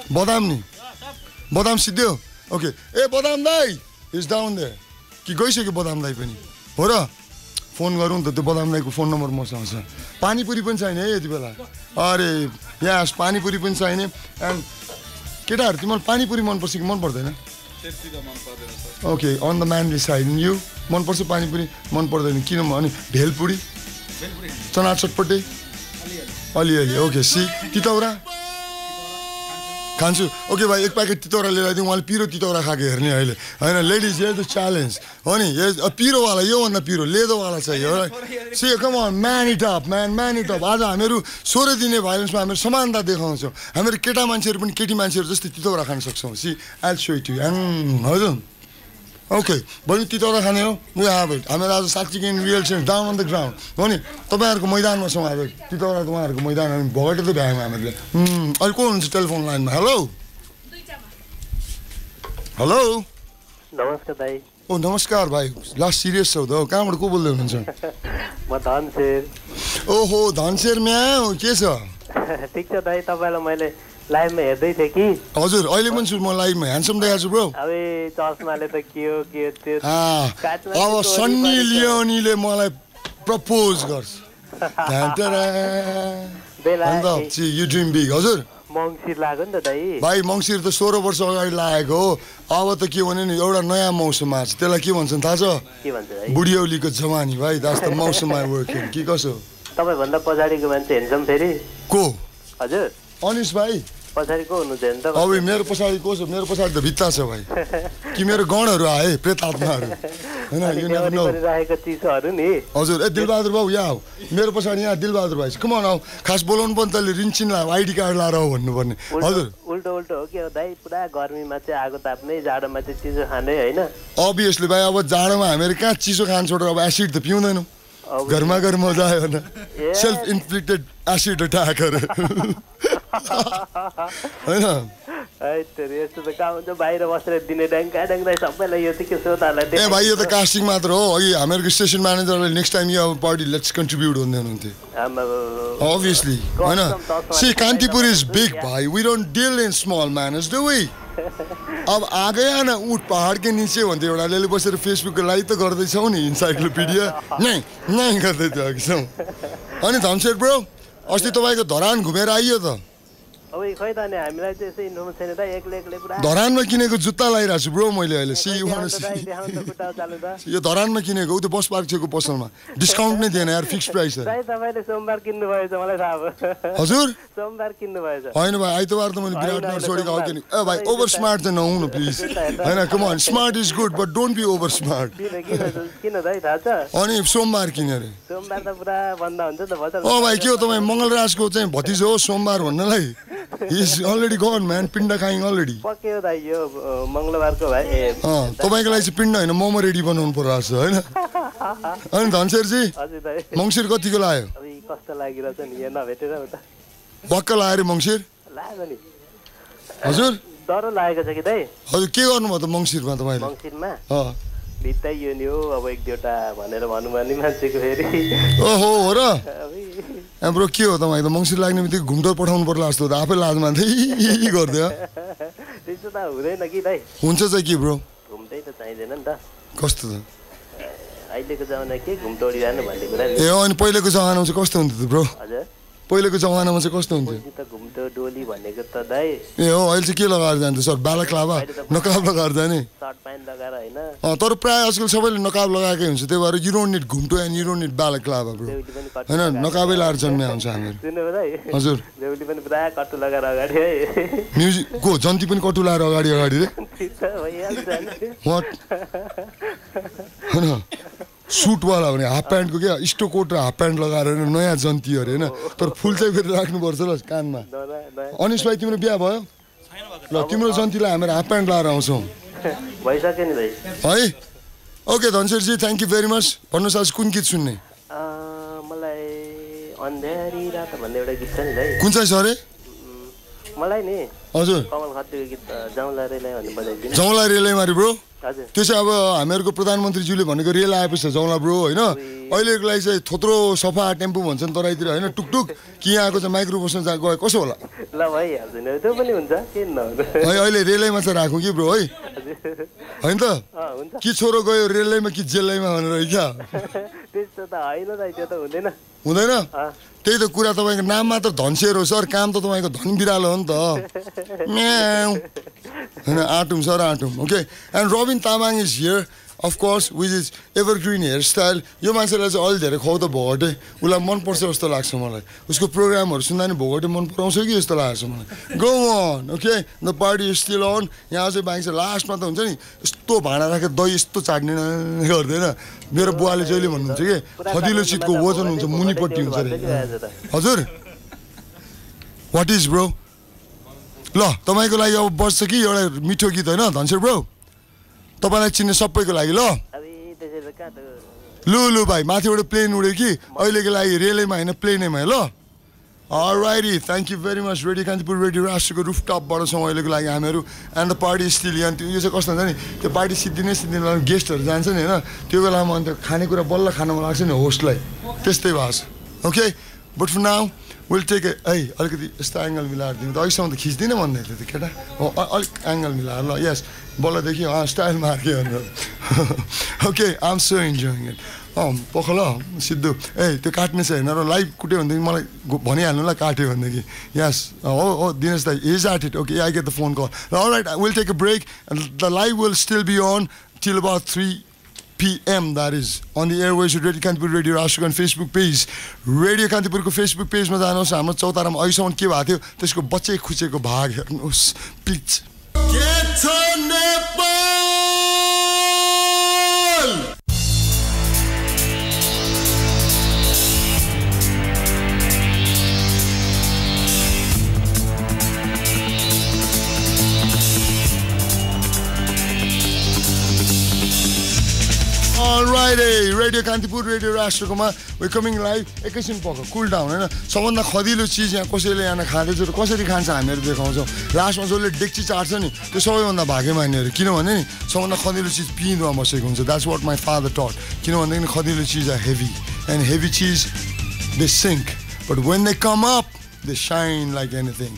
A: बदाम नि. बदाम सिद्धियो? ओके. ए बदाम दाइ is down there. कि गइसक्यो बदाम दाइ पनि. हो र? फोन गरौँ त त्यो बदाम राईको फोन नम्बर मसँग छ पानीपुरी पनि छैन है यति बेला अरे यहाँ पानीपुरी पनि छैन एन्ड केटाहरू तिमीलाई पानीपुरी मनपर्छ कि मन पर्दैन okay on the manly side you मनपर्छ पानीपुरी मन पर्दैन किनभने भेलपुरी चना चटपटे अलिअलि ओके सी तितौरा खान्छु ओके भाइ एक प्याकेट तितौरा लिएर आइदिउँ उहाँले पिरो तितौरा खाएको हेर्ने अहिले होइन लेडिज हेयर द च्यालेन्ज हो नि पिरोवाला योभन्दा पिरो लेदोवाला चाहियो see come on man eat up man eat up आज हामीहरू 16 दिने भाइलेन्समा हामीहरू समानता देखाउँछौँ हामीहरू केटा मान्छेहरू पनि केटी मान्छेहरू जस्तै तितौरा खान सक्छौँ see I saw it you हजुर ओके बहिनी तितौरा खाने हो वी हेभ इट हामीहरू आज साँच्चीकै in real sense down on the ground हो नि तपाईँहरूको मैदानमा छौँ आज तितौरा उहाँहरूको मैदान भगटे त भ्यायौँ हामीले अहिले को हुनुहुन्छ टेलिफोन लाइनमा हेलो हेलो
G: नमस्कार दाइ
A: ओ नमस्कार भाइ लास्ट सिरियस छौ त कहाँबाट को बोल्दै हुनुहुन्छ
G: म धनशेर
A: ओहो धनशेर म्याउ के छ
G: ठिक छ दाइ तपाईँलाई मैले लाइभमा हेर्दै थिएँ कि
A: हजुर अहिले पनि छु म लाइभमा ह्यान्डसम देखाएको छु ब्रो
G: अबे चस्माले त के हो त्यो
A: अब सन्नी लियोनीले मलाई प्रपोज गर्छ यु ड्रिम बिग हजुर
G: मङ्सिर लाग्यो नि त दाइ
A: भाइ मङ्सिर त 16 वर्ष अगाडि लागेको हो अब त के भने नि एउटा नयाँ मौसम आएको छ त्यसलाई के भन्छन् थाहा छ
G: के भन्छ दाइ
A: बुढियौलीको जवानी भाइ दास त मौसम आयो वर्किङ के कसो
G: तपाईँभन्दा पछाडिको मान्छे हेर्छौँ फेरि
A: को
G: हजुर
A: अनिस भाइ
G: पछाडि को हुनुहुन्छ हेर्नु त
A: अब मेरो पछाडि को छ मेरो पछाडि त भित्ता छ भाइ कि मेरो गणहरू आए प्रेतात्माहरू हैन यु नेभर नो
G: राखेको चिसोहरू नि
A: हजुर ए दिलबहादुर बाबु यहाँ मेरो पछाडि यहाँ दिलबहादुर भाइ कम अन आऊ खास बोलाउनु पनि तले रिन्चिन ला आइडी कार्ड लाएर आऊ भन्नुपर्ने हजुर
G: उल्टो उल्टो हो कि दाइ पुरा गर्मीमा चाहिँ आगो ताप्ने जाडोमा चाहिँ चिसो खाने हैन
A: अभियसली भाइ अब जाडोमा हामीहरू कहाँ चिसो खान छोडेर अब एसिड त पिउँदैनौँ घरमा घर मजा आयो न सेल्फ इन्फ्लिक्टेड एसिड अट्याकहरू हैन
G: यस्तो त कहाँ हुन्छ बाहिर बसेर दिने ड्याङ्का ड्याङ्का सबैलाई यो चाहिँ के श्रोताहरूलाई
A: ए भाइ यो त कास्टिङ मात्र हो अघि हामीहरूको स्टेसन म्यानेजरले नेक्स्ट टाइम यो पार्टी लेट्स कन्ट्रिब्युट भन्दै हुनुहुन्थ्यो अभियसली हैन सी कान्तिपुर इज बिग भाई we don't deal in small manners do we अब आ गया ना ऊँट पहाड के नीचे भन्थ्यो एउटाले बसेर फेसबुकको लाइभ त गर्दैछौ नि इन्साइक्लोपिडिया नै गर्दै थियो अघि छौ अनि धनशेर ब्रो अस्ति तपाईँको धरान घुमेर आइयो त
G: अब खै त नि हामीलाई चाहिँ यसै इन्फर्मेसन छैन त एक्लै पुरा
A: धरानमा किनेको जुत्ता लगाइरहेको छु ब्रो मैले अहिले सी यु वान्ट सी यो धरानमा किनेको त्यो बस पार्क छेउको पसलमा डिस्काउन्ट नै दिएन यार फिक्स प्राइस हो
G: तपाईले सोमबार किन्नु भएछ मलाई थाहा भयो
A: हजुर
G: सोमबार किन्नु भएछ
A: हैन भाइ आइतबार त मैले विराटनगर छोडेको हो नि ए भाइ ओभर स्मार्ट त नहुनु प्लिज हैन come on smart is good but don't be over smart
G: किन दाइ थाहा छ
A: अनि सोमबार किने रे
G: सोमबार त पुरा बन्द हुन्छ नि त बजार
A: ओ भाइ के हो तपाईँ मंगलराजको चाहिँ भतिजो हो सोमबार भन्नलाई He's already gone, man. Pinda खाइङ already.
G: पक्यो दाइ यो मंगलबारको भाइ
A: तपाईको लागि चाहिँ पिण्ड हैन मोमो रेडी बनाउनु पर्छ हैन अनि धनशेर जी
G: हजुर दाइ
A: मंसिर कतिको लाग्यो
G: अब कस्तो लागिरहेछ नि यहाँ नभेटेर उता
A: बक्क लाग्यो रे मंसिर
G: लाग्यो नि
A: हजुर
G: डर लागेको छ कि दाइ
A: हजुर के गर्नुभयो त मंसिरमा तपाईले
G: मंसिरमा भित्तै यो नि हो अब एक दुईवटा भनेर भन्नु भने मान्छेको फेरि
A: ओहो हो र ब्रो के हो तपाईँ त मंसिर लाग्ने बित्तिकै घुम्टो पठाउनु पर्ला जस्तो त आफै लाज मान्दै गरिदियो
G: त्यस्तो त हुँदैन कि दाइ
A: हुन्छ चाहिँ के ब्रो
G: घुम्टै त चाहिँदैन नि त
A: कस्तो त
G: अहिलेको जमाना के घुम्टोडी जानु भन्ने कुरा
A: ए अनि पहिलेको जमानामा चाहिँ कस्तो हुन्थ्यो त ब्रो
G: हजुर
A: पहिलेको जमानामा चाहिँ कस्तो हुन्थ्यो
G: त घुम्टो डोली भनेको त दाइ
A: ए हो अहिले चाहिँ के लगाएर जान्थ्यो सर बालाक्लाभा नकाब लगाएर जाने
G: सर्ट प्यान्ट लगाएर हैन
A: तर प्राय आजकल सबैले नकाब लगाएकै हुन्छ त्यही भएर you don't need ghumto and you don't need balaclava bro हैन नकाबै लगाएर जन्मे हुन्छ हामीहरू
G: सुन्नु दाइ
A: हजुर
G: देउली पनि पुरा कट्टु लगाएर अगाडि है
A: म्युजिक को जन्ती पनि कट्टु लगाएर अगाडि अगाडि रे व्हाट हैन सुटवाला भने हाफ प्यान्टको क्या स्टो कोट र हाफ प्यान्ट लगाएर नयाँ जन्ती अरे होइन तर फुल चाहिँ फेरि राख्नुपर्छ ल कानमा अनिस भाइ तिम्रो बिहा भयो ल तिम्रो जन्तीलाई हामीहरू हाफ प्यान्ट लगाएर आउँछौँ
G: भइसक्यो नि भाइ
A: है okay Dhansher ji thank you very much भन्नुहोस् आज कुन गीत सुन्ने
G: मलाई अन्धेरी रात भन्ने एउटा गीत छ नि भाइ
A: कुन चाहिँ छ अरे
G: मलाई नि
A: हजुर
G: कमल खत्रीको गीत जाउँला रेलाई भन्ने बजाइदिनु
A: जाउँला रेलै मारी ब्रो
G: हजुर
A: त्यो चाहिँ अब हामीहरूको प्रधानमन्त्रीज्यूले भनेको रेल आएपछि जाउँला ब्रो होइन अहिलेको लागि चाहिँ थोत्रो सफा टेम्पो भन्छन् तराईतिर होइन टुकटुक कि यहाँको चाहिँ माइक्रो बस्न गयो कसो होला
G: ल भइहाल्छ नि त्यो पनि हुन्छ के नहुँदैन
A: है अहिले रेलैमा चाहिँ राखौँ कि ब्रो है होइन त
G: हुन्छ
A: कि छोरो गयो रेलैमा कि जेलैमा भनेर क्या
G: त्यस्तो त होइन दाइ त्यो त हुँदैन
A: हुँदैन त्यही त कुरा तपाईँको नाम मात्र धनसेर हो सर काम त तपाईँको धन बिरालो हो नि त म्याउ होइन आँटुम सर आँटुम okay and Rabin Tamang is here of course which is evergreen hair style यो मान्छेलाई चाहिँ अलि धेरै खुवाउ त भोगटे उसलाई मनपर्छ जस्तो लाग्छ मलाई उसको प्रोग्रामहरू सुन्दा नि भोगटे मन पराउँछ कि जस्तो लाग्छ मलाई go on okay the party is still on यहाँ चाहिँ बाइक चाहिँ लास्टमा त हुन्छ नि यस्तो भाँडा राखेर दही यस्तो चाट्ने गर्दैन मेरो बुवाले जहिले भन्नुहुन्छ कि खदिलो चितको वजन हुन्छ मुनिपट्टि हुन्छ अरे हजुर वाट इज ब्रो ल तपाईँको लागि अब बस्छ कि एउटा मिठो गीत होइन धनसेर ब्रो तपाईँलाई चिन्ने सबैको लागि ल लु लु भाइ माथिबाट प्लेन उड्यो कि अहिलेको लागि रेलैमा होइन प्लेनैमा ल alrighty thank you very much radio Kantipur radio राष्ट्रको रुफटपबाट छौँ अहिलेको लागि हामीहरू एन्ड द पार्टी स्टिल यहाँ यो चाहिँ कस्तो हुन्छ नि त्यो पार्टी सिद्धिने गेस्टहरू जान्छ नि होइन त्यो बेलामा अन्त खानेकुरा बल्ल खान मन लाग्छ नि होस्टलाई त्यस्तै भएको छ okay but for now will take अलिकति यस्तो एङ्गल मिलाएर दिनु त अहिलेसम्म त खिच्दिनँ भन्दै थियो त केटा हो अलिक एङ्गल मिलाएर ल यस बल्लदेखि स्टाइल मार्क्यो भनेर okay I am so enjoying it पख ल सिद्धु त्यो काट्ने चाहिँ हेर्न र लाइभ कुट्यो भनेदेखि मलाई भनिहाल्नु ल काट्यो भनेदेखि यस हो दिनेश दाइ is at it okay I get the phone call alright will take a break the live will still be on till about 3 p.m. that is on the airways of Radio Kantipur Radio Rashtraku and Facebook page Radio Kantipur को Facebook page मा जानुहोस् हाम्रो चौतारामा अहिलेसम्म के भएको थियो त्यसको बच्चे खुचेको भाग हेर्नुहोस् please Get to Nepal Alrighty, Radio Kantipur, Radio Rashtrakuमा we're coming live. एकैछिन पक्क कुल डाउन हैन सबभन्दा खदिलो चिज यहाँ कसैले यहाँ खाँदैछ र कसरी खान्छ हामीहरू देखाउँछौँ लास्टमा जसले डेक्ची चाट्छ नि त्यो सबैभन्दा भाग्यमानीहरू किनभने नि सबभन्दा खदिलो चिज पिँधमा बसेको हुन्छ द्याट्स वाट माई फादर टट किनभनेदेखि खदिलो चिज आर हेभी एन्ड हेभी चिज they sync but when they come up they shine like anything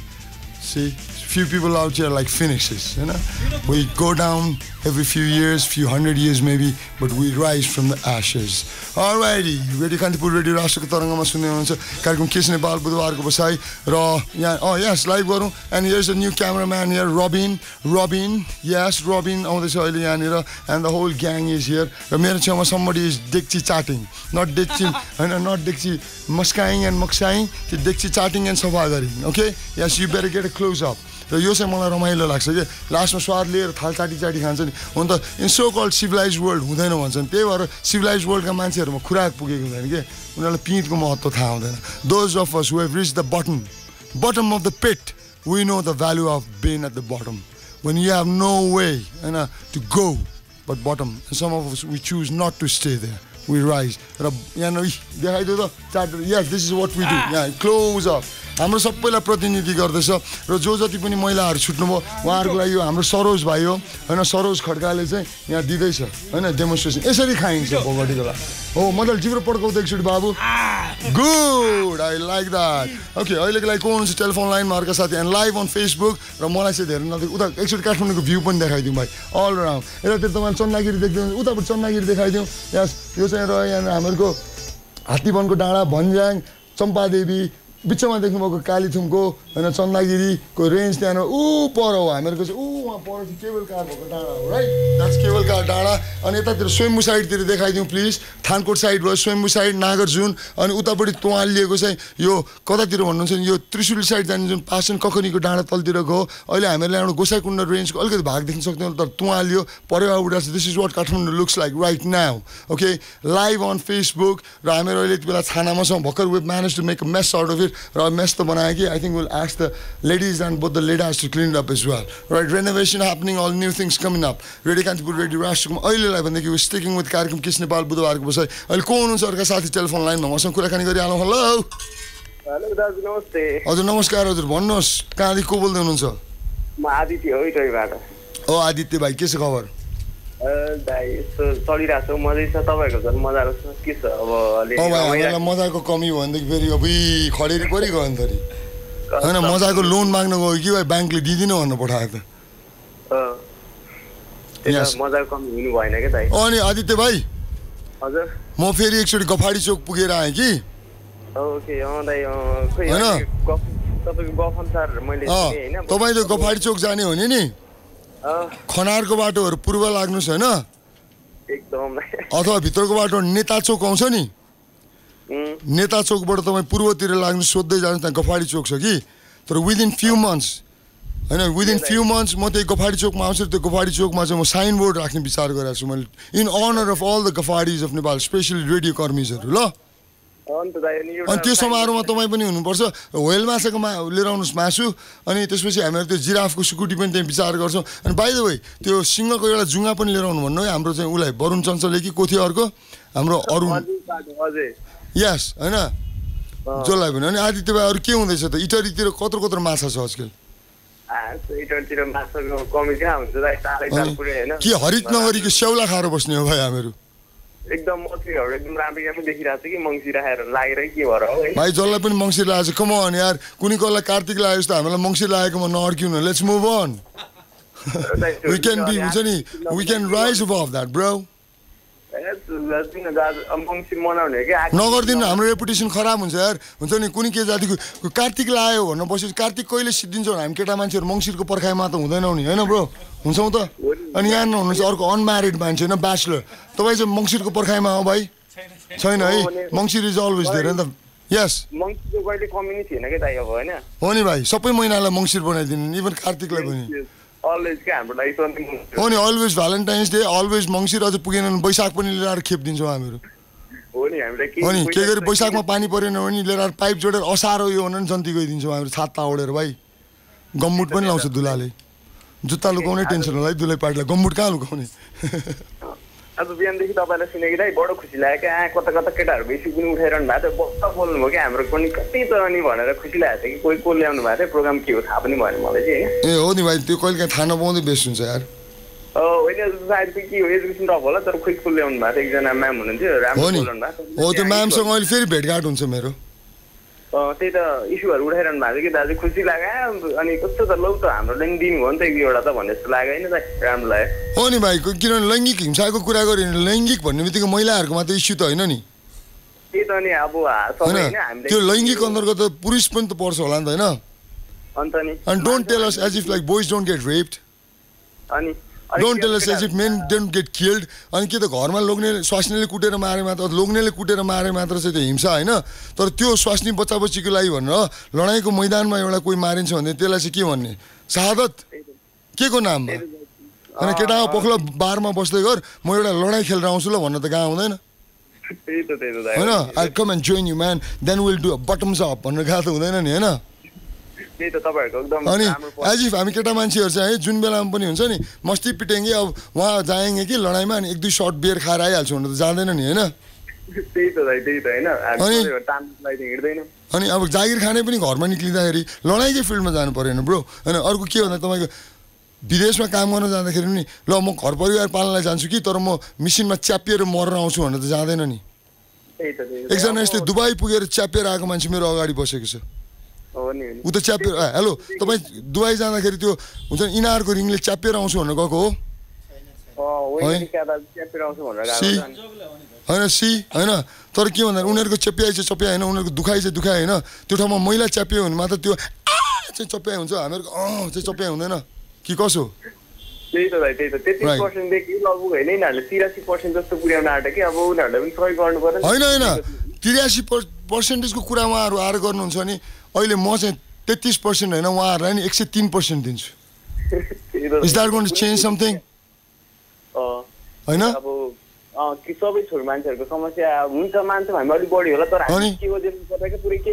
A: See, few people out here like phoenixes, you know. We go down every few years, few hundred years maybe, but we rise from the ashes. Alrighty, Radio Kantipur, Radio Rashtraku तरङ्गमा सुन्दै हुनुहुन्छ कार्यक्रम case Nepal बुधबारको बसाइ र यहाँ yes live गरौँ and here's a new cameraman here Robin yes Robin आउँदैछ अहिले यहाँनिर and the whole gang is here र मेरो छेउमा somebody is डेक्ची चाटिङ not डेक्ची हैन not डेक्ची मस्काइङ and मक्साइङ त्यो डेक्ची चाटिङ and सफा गरिङ okay yes you better get a close up र यो चाहिँ मलाई रमाइलो लाग्छ के लास्टमा स्वाद लिएर थाल चाटी खान्छ नि हुन त in so called civilize world हुँदैन भन्छन् त्यही भएर सिभिलाइज वर्ल्डका मान्छेहरूमा खुराक पुगेको हुँदैन के उनीहरूलाई पिँधको महत्त्व थाहा हुँदैन those of us who have reach the bottom of the pit we know the value of being at the bottom when you have no way to go but bottom and some of us we choose not to stay there we rise र यहाँ देखाइदियो त chart yes this is what we do यहाँ close up हाम्रो सबैलाई प्रतिनिधि गर्दैछ र जो जति पनि महिलाहरू छुट्नुभयो उहाँहरूको लागि यो हाम्रो सरोज भाइ हो हैन सरोज खड्काले चाहिँ यहाँ दिँदैछ हैन डेमोन्स्ट्रेसन यसरी खाइन्छ भोगटीको लागि हो मतलब जिब्रो पड्काउँदै एकचोटि बाबु good I like that okay अहिलेको लागि को हुनुहुन्छ टेलिफोन लाइनमा अर्का साथी एन्ड लाइभ अन फेसबुक र मलाई चाहिँ धेरै नजिक उता एकचोटि काठमाडौँको भ्यू पनि देखाइदिउँ भाइ अल राउन्ड यतातिर तपाईँले चन्दागिरी देख्दै उताबाट चन्दागिरी देखाइदिउँ यस यो चाहिँ रह्यो यहाँ हामीहरूको हात्तीवनको डाँडा भन्ज्याङ चम्पादेवी बिचमा देख्नुभएको कालीथुमको होइन चन्दागिरीको रेन्ज त्यहाँ ऊ पर हो हामीहरूको चाहिँ ऊ वहाँ पर चाहिँ केबल कार भएको डाँडा हो राइट द्याट्स केबल कार डाँडा अनि यतातिर स्वयम्भू साइडतिर देखाइदिउँ प्लिज थानकोट साइड भयो स्वयम्भू साइड नागार्जुन अनि उतापट्टि तुवालिएको चाहिँ यो कतातिर भन्नुहुन्छ नि यो त्रिशुली साइड जाने जुन पासन कखनीको डाँडा तलतिरको हो अहिले हामीहरूले एउटा गोसाइकुण्ड रेन्जको अलिकति भाग देख्न सक्दैनौँ तर तुवालियो परेवा उडा छ this is what Kathmandu looks like right now okay live on Facebook र हामीहरू अहिले यति बेला छानामा छौँ भर्खर we manage to make a mess out of it र मेस त बनायो कि I think will ask the ladies and both the lads to clean up as well right renovation happening all new things coming up radio Kantipur radio राष्ट्रको अहिलेलाई भनेदेखि sticking with कार्यक्रम case Nepal बुधबारको बसाइ अहिले को हुनुहुन्छ अर्का साथी टेलिफोन लाइनमा मसँग कुराकानी गरिहालौँ हेलो
C: दाजु नमस्ते
A: हजुर नमस्कार हजुर भन्नुहोस् कहाँदेखि को बोल्दै हुनुहुन्छ
C: म आदित्य हो इटोबाट
A: ओ आदित्य भाइ के छ खबर
C: दाइ यस्तो चलिरहेको छ मजै छ तपाईँहरूको झन् मजा छ के छ अब
A: हामीलाई मजाको कमी भयो भनेदेखि फेरि अब खडेरी परि गयो नि त होइन मजाको लोन माग्न गयो कि भाइ ब्याङ्कले दिँदिन भन्नु पठाएको त
C: त्यस मजा कमी हुनु भएन के दाइ
A: अनि आदित्य भाइ
C: हजुर
A: म फेरि एकचोटि गफाडी चोक पुगेर आएँ कि
C: ओके दाइ खोइ तपाईको गफ अनुसार मैले सुने हैन
A: तपाईँ त गफाडी चोक जाने हो नि खनारको बाटोहरू पूर्व लाग्नुहोस् होइन
C: एकदम
A: अथवा भित्रको बाटो नेता चोक आउँछ नि नेता चोकबाट तपाईँ पूर्वतिर लाग्नु सोध्दै जानु त्यहाँ गफाडी चोक छ कि तर विदिन फ्यु मन्थ्स होइन विदिन फ्यु मन्थ्स म त्यही गफाडी चोकमा आउँछु त्यो गफाडी चोकमा चाहिँ म साइन बोर्ड राख्ने विचार गरेको छु मैले in honour of all the gafadis of Nepal specially radio कर्मीजहरू ल अनि त्यो समारोहमा तपाईँ पनि हुनुपर्छ व्हेल माछाको लिएर आउनुहोस् मासु अनि त्यसपछि हामीहरू त्यो जिराफको सुकुटी पनि त्यहाँ विचार गर्छौँ अनि बाइ द वे त्यो सिंहको एउटा जुङ्गा पनि लिएर आउनु भन्नु है हाम्रो चाहिँ उसलाई वरुण चञ्चलले कि को थियो अर्को हाम्रो अरुण यस होइन जसलाई भन्यो अनि आदित्य भाइ अरू के हुँदैछ त इटरीतिर कत्रो कत्रो माछा छ आजकल के हरित नगरीको स्याउला खाएर बस्ने हो भाइ हामीहरू
C: एकदम मछलीहरू एकदम राम्रो देखिरहेको छ कि मङ्सिर आएर लागेर के भएर हो
A: भाइ जसलाई पनि मङ्सिर लागेको छ कम अन यार कुनै कसलाई कार्तिक लागेको जस्तो हामीलाई मङ्सिर लागेकोमा नअड्किनु let's move on we can be हुन्छ नि we can rise above that bro नगरिदिनु हाम्रो रेपुटेसन खराब हुन्छ यार हुन्छ नि कुनै के जातिको कार्तिक लाग्यो भनेर बस्यो कार्तिक कहिले सिद्धिन्छौँ हामी केटा मान्छेहरू मङ्सिरको पर्खाइमा त हुँदैनौँ नि होइन ब्रो हुन्छौँ त अनि यहाँ नहुनुहुन्छ अर्को अनम्यारिड मान्छे होइन ब्याचलर तपाईँ चाहिँ मङ्सिरको पर्खाइमा हो भाइ छैन है मङ्सिर इज अलवेज धेरै नि त यस हो नि भाइ सबै महिनालाई मङ्सिर बनाइदिनु इभन कार्तिकलाई पनि हो नि अलवेज भ्यालेन्टाइन्स डे अलवेज मङ्सिर अझ पुगेन वैशाख पनि लिएर आएर खेपिदिन्छौँ हामीहरू हो नि के गरी वैशाखमा पानी परेन भने लिएर आएर पाइप जोडेर असारो यो भनेर जन्ती गइदिन्छौँ हामीहरू छाता ओढेर भाइ गम्मुट पनि लाउँछ दुलाले जुत्ता लुकाउने टेन्सन होला है दुलै पार्टीलाई गम्मुट कहाँ लुकाउने
C: आज बिहानदेखि तपाईँलाई सुनेको दाइ बडो खुसी लाग्यो क्या कता कता केटाहरू बेसी पनि उठाइरहनु भएको थियो बस्दा बोल्नुभयो कि हाम्रो पनि कति त अनि भनेर खुसी लागेको थियो कि कोही को ल्याउनु भएको थियो प्रोग्राम के हो थाहा पनि भएन मलाई चाहिँ
A: ए हो नि भाइ त्यो कहिले काहीँ थाहा नपाउँदै बेस्ट हुन्छ यार
C: होइन सायद के हो एजुकेसन टप होला तर खोइ को ल्याउनु भएको थियो एकजना म्याम हुनुहुन्थ्यो राम्रो बोल्नु भएको
A: हो त्यो म्यामसँग अहिले फेरि भेटघाट हुन्छ मेरो
C: त्यही त इस्युहरू उठाइरहनु भएको थियो कि दाजु खुसी लाग्यो अनि कस्तो त लौ त हामीलाई पनि दिनु हो नि त एउटा त भन्ने जस्तो लाग्यो होइन त राम्रो लाग्यो
A: हो नि भाइ किनभने लैङ्गिक हिंसाको कुरा गऱ्यो भने लैङ्गिक भन्ने बित्तिकै महिलाहरूको मात्रै इस्यु त होइन नि
C: त्यही त नि अब
A: त्यो लैङ्गिक अन्तर्गत त पुरुष पनि त पर्छ होला नि त होइन
C: अन्त नि
A: and don't tell us as if like boys don't get raped
C: अनि
A: don't tell us as if men don't get killed अनि के त घरमा लोग्ने स्वास्नीले कुटेर मारे मात्र लोग्नेले कुटेर मारे मात्र चाहिँ त्यो हिंसा होइन तर त्यो स्वास्नी बच्चा बच्चीको लागि भनेर लडाइँको मैदानमा एउटा कोही मारिन्छ भने त्यसलाई चाहिँ के भन्ने शहादत के को नाममा होइन केटा पक्लो बारमा बस्दै गर म एउटा लडाइँ खेलेर आउँछु ल भन्न त कहाँ हुँदैन होइन I come and join you man then will do bottoms up भनेर गएको त हुँदैन नि होइन अनि एज इफ हामी केटा मान्छेहरू चाहिँ है जुन बेलामा पनि हुन्छ नि मस्ती पिटेङ्गे अब उहाँ जाएँगे कि लडाइँमा अनि 1-2 सर्ट बियर खाएर आइहाल्छु भने त जाँदैन नि होइन अनि अब जागिर खाने पनि घरमा निक्लिँदाखेरि लडाइँकै फिल्डमा जानु परेन ब्रो होइन अर्को के भन्दा तपाईँको विदेशमा काम गर्न जाँदाखेरि पनि ल म घर परिवार पाल्नलाई जान्छु कि तर म मिसिनमा च्यापिएर मरेर आउँछु भनेर त जाँदैन नि एकजना यस्तै दुबई पुगेर च्यापिएर आएको मान्छे मेरो अगाडि बसेको छ ऊ त च्यापेर हेलो तपाईँ दुबई जाँदाखेरि त्यो हुन्छ नि इनारको रिङले च्यापेर आउँछु भनेर गएको हो होइन सी होइन तर के भन्दा उनीहरूको चेप्याइ चाहिँ चप्याइ होइन उनीहरूको दुखाइ चाहिँ दुखाइ होइन त्यो ठाउँमा मैला च्याप्यो भने मात्र त्यो चाहिँ चप्याइ हुन्छ हामीहरूको चाहिँ चप्याइ हुँदैन कि कसो
C: त्यही त भाइ त्यही त 33% देखि लगभग होइन यिनीहरूले 83% जस्तो पुर्याउन आँटे कि अब उनीहरूले पनि सहयोग गर्नु पर्यो
A: होइन 83% कुरा उहाँहरू आएर गर्नुहुन्छ नि अहिले म चाहिँ 33% होइन उहाँहरूलाई नि 103% दिन्छु is that going to change something होइन
C: सबै छोरी मान्छेहरूको समस्या हुन्छ मान्छौँ हामी अलिक बढी होला तर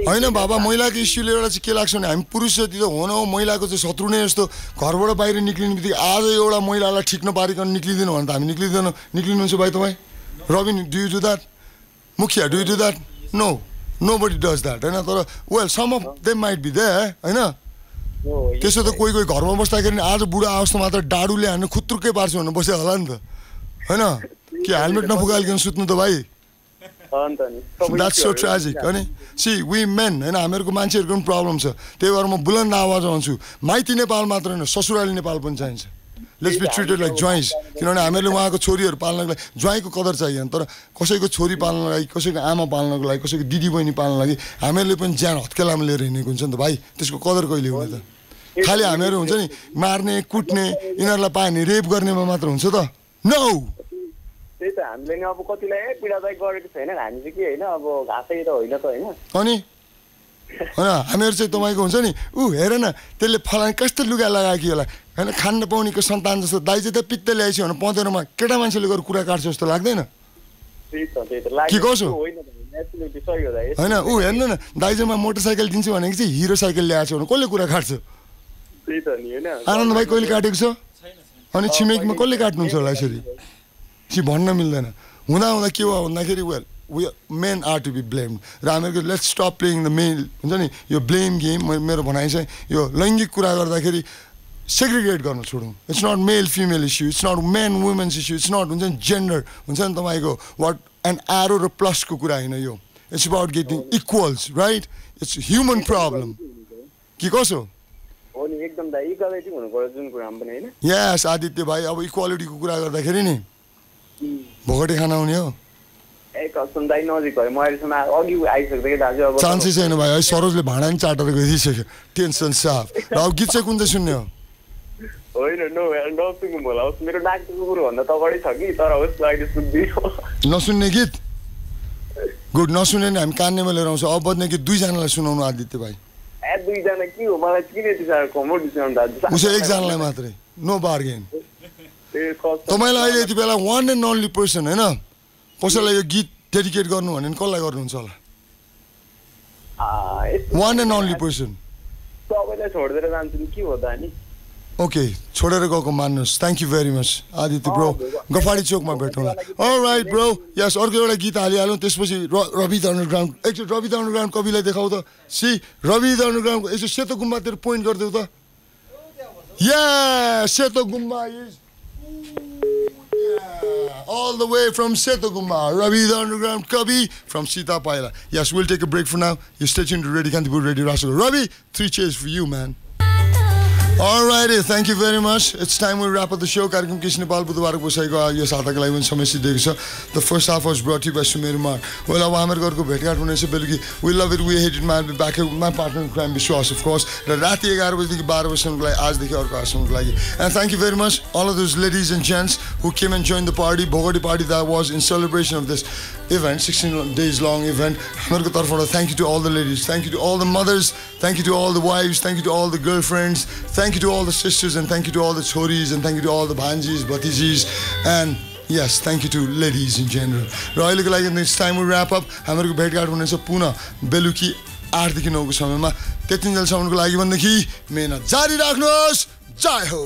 A: होइन बाबा महिलाको इस्युले एउटा चाहिँ के लाग्छ भने हामी पुरुष जति त हो न हो महिलाको चाहिँ शत्रु नै यस्तो घरबाट बाहिर निक्लिने बित्तिकै आज एउटा महिलालाई ठिक नपारिकन निक्लिँदैन भने त हामी निक्लिनुहुन्छ भाइ तपाईँ Rabin do you do that Mukhiya do you do that no nobody does that होइन तर well some of them might be there होइन त्यसो त कोही घरमा बस्दाखेरि आज बुढा अवस्था मात्र डाडुले हान्नु खुत्रुकै पार्छ भनेर बस्यो होला नि त होइन के हेलमेट नफुकालिकन सुत्नु त भाइ द्याट्स सो ट्राजिक होइन सी वी मेन होइन हामीहरूको मान्छेहरूको पनि प्रब्लम छ त्यही भएर म बुलन्द आवाज आउँछु माइती नेपाल मात्र होइन ससुराली नेपाल पनि चाहिन्छ लेट्स बी ट्रिटेड लाइक ज्वाइँस किनभने हामीहरूले उहाँको छोरीहरू पाल्नको लागि ज्वाइँको कदर चाहिएन तर कसैको छोरी पाल्नको लागि कसैको आमा पाल्नको लागि कसैको दिदी बहिनी पाल्नको लागि हामीहरूले पनि ज्यान हत्केलामा लिएर हिँडेको हुन्छ नि त भाइ त्यसको कदर कहिले हुने त खालि हामीहरू हुन्छ नि मार्ने कुट्ने यिनीहरूलाई पायो भने रेप गर्नेमा मात्र हुन्छ त नो
C: त्यही त हामीले नि अब कतिलाई पीडादायक गरेको छैन हामी चाहिँ के होइन अब घाँसै त होइन त होइन
A: अनि होइन हामीहरू चाहिँ तपाईँको हुन्छ नि हेर न त्यसले फलाने कस्तो लुगा लगाएको होला होइन खान नपाउनेको सन्तान जस्तो दाइ चाहिँ त पित्त ल्याएपछि भने पँधेरोमा केटा मान्छेले गएर कुरा काट्छ जस्तो लाग्दैन के कसो होइन हेर्नु न दाइजोमा मोटरसाइकल दिन्छु भनेको चाहिँ हिरो साइकल ल्याएको छ भने कसले कुरा काट्छ आनन्द भाइ कहिले काटेको छ अनि छिमेकीमा कसले काट्नुहुन्छ होला यसरी भन्न मिल्दैन हुँदा हुँदा के हो भन्दाखेरि well we men are to be blamed र हामीहरूको लेट्स स्टप प्लेइङ द मेल हुन्छ नि यो ब्लेम गेम मेरो भनाइ चाहिँ यो लैङ्गिक कुरा गर्दाखेरि सेग्रिगेट गर्न छोडौँ it's not male female issue it's not men women's issue it's not हुन्छ नि जेन्डर हुन्छ नि तपाईँको वाट एन्ड एरो र प्लसको कुरा होइन यो it's about getting equals right it's human problem के कसो
C: हो नि एकदम दा इक्वालिटी हुनुपर्छ जुन कुरामा पनि हैन
A: यस आदित्य भाइ अब इक्वालिटीको कुरा गर्दाखेरि नि भोगटे खाना हुने हो
C: कसम दाइ नजिक भयो म अहिलेसम्म अघि आइसक्दै दाजु अब
A: चान्सै छैन भाइ है सरोजले भाँडा नि चाटेर गइदिइसक्यो टेन्सन साफ र अब गीत चाहिँ कुन चाहिँ सुन्ने हो
C: होइन नसुन्नु होला मेरो डाक्टर कुरो भन्दा तगडै छ कि तर होस् अहिले सुन्दिनँ
A: नसुन्ने गीत गुड नसुन्ने नि हामी कान्नेमा लिएर आउँछ अब बज्ने गीत दुईजनालाई सुनाउनु आदित्य भाइ
C: दुईजना के हो मलाई किन यति साह्रो कमोड डिस्काउन्ट दाजु
A: उसो एकजनालाई मात्रै नो बार्गेन तपाईँलाई अहिले यति बेला वान एन्ड ओन्ली पर्सन होइन कसैलाई यो गीत डेडिकेट गर्नु भने कसलाई गर्नुहुन्छ होला वान एन्ड ओन्ली पर्सन
C: सबैलाई छोडेर जान्छु नि के हो त अनि
A: ओके छोडेर गएको मान्नुहोस् thank you very much Aditya bro गफाडी चोकमा भेटौँला अलराइट ब्रो यस अर्को एउटा गीत हालिहालौँ त्यसपछि रवि द अन्डरग्राउन्ड एकचोटि रवि द अन्डरग्राउन्ड कविलाई देखाऊ त सी रवि द अन्डरग्राउन्डको यसो सेतो गुम्बातिर पोइन्ट गरिदेऊ त या सेतो गुम्बा is all the way from Seto Gumba, Ravi the Underground Kavi from Sita Paila. Yes, we'll take a break for now. You stay tuned to Radio Kantipur, Radio Rashtrakuta. Ravi, 3 cheers for you, man. Alrighty, thank you very much. It's time we wrap up the show. कार्यक्रम kiss Nepal बुधबारको बसाइको यो साताको लागि पनि समय सिद्धेको छ. The first half was brought to you by Sumer Mar. Well, अब हाम्रो घरको भेटघाट हुनेछ बेलुकी. We love it, we hate it, man. Be back here with my partner in crime, Vishwas, of course. र राति 11 बजेदेखि 12 बजेसम्मको लागि आजदेखि अर्को आजसम्मको लागि. And thank you very much all of those ladies and gents who came and joined the party, Bogoti party that was in celebration of this event, 16 days long event. हाम्रो तर्फबाट thank you to all the ladies, thank you to all the mothers, thank you to all the wives, thank you to all the girlfriends, thank you to all the sisters, and thank you to all the choris, and thank you to all the bhanjis, bhatijis, and yes, thank you to ladies in general. र अहिलेको लागि it's time we wrap up. हामीहरूको भेटघाट हुनेछ पुनः बेलुकी 8 देखि 9 को समयमा. त्यतिन्जेलसम्मको लागि भनेदेखि मेहनत जारी राख्नुहोस्. जय हो.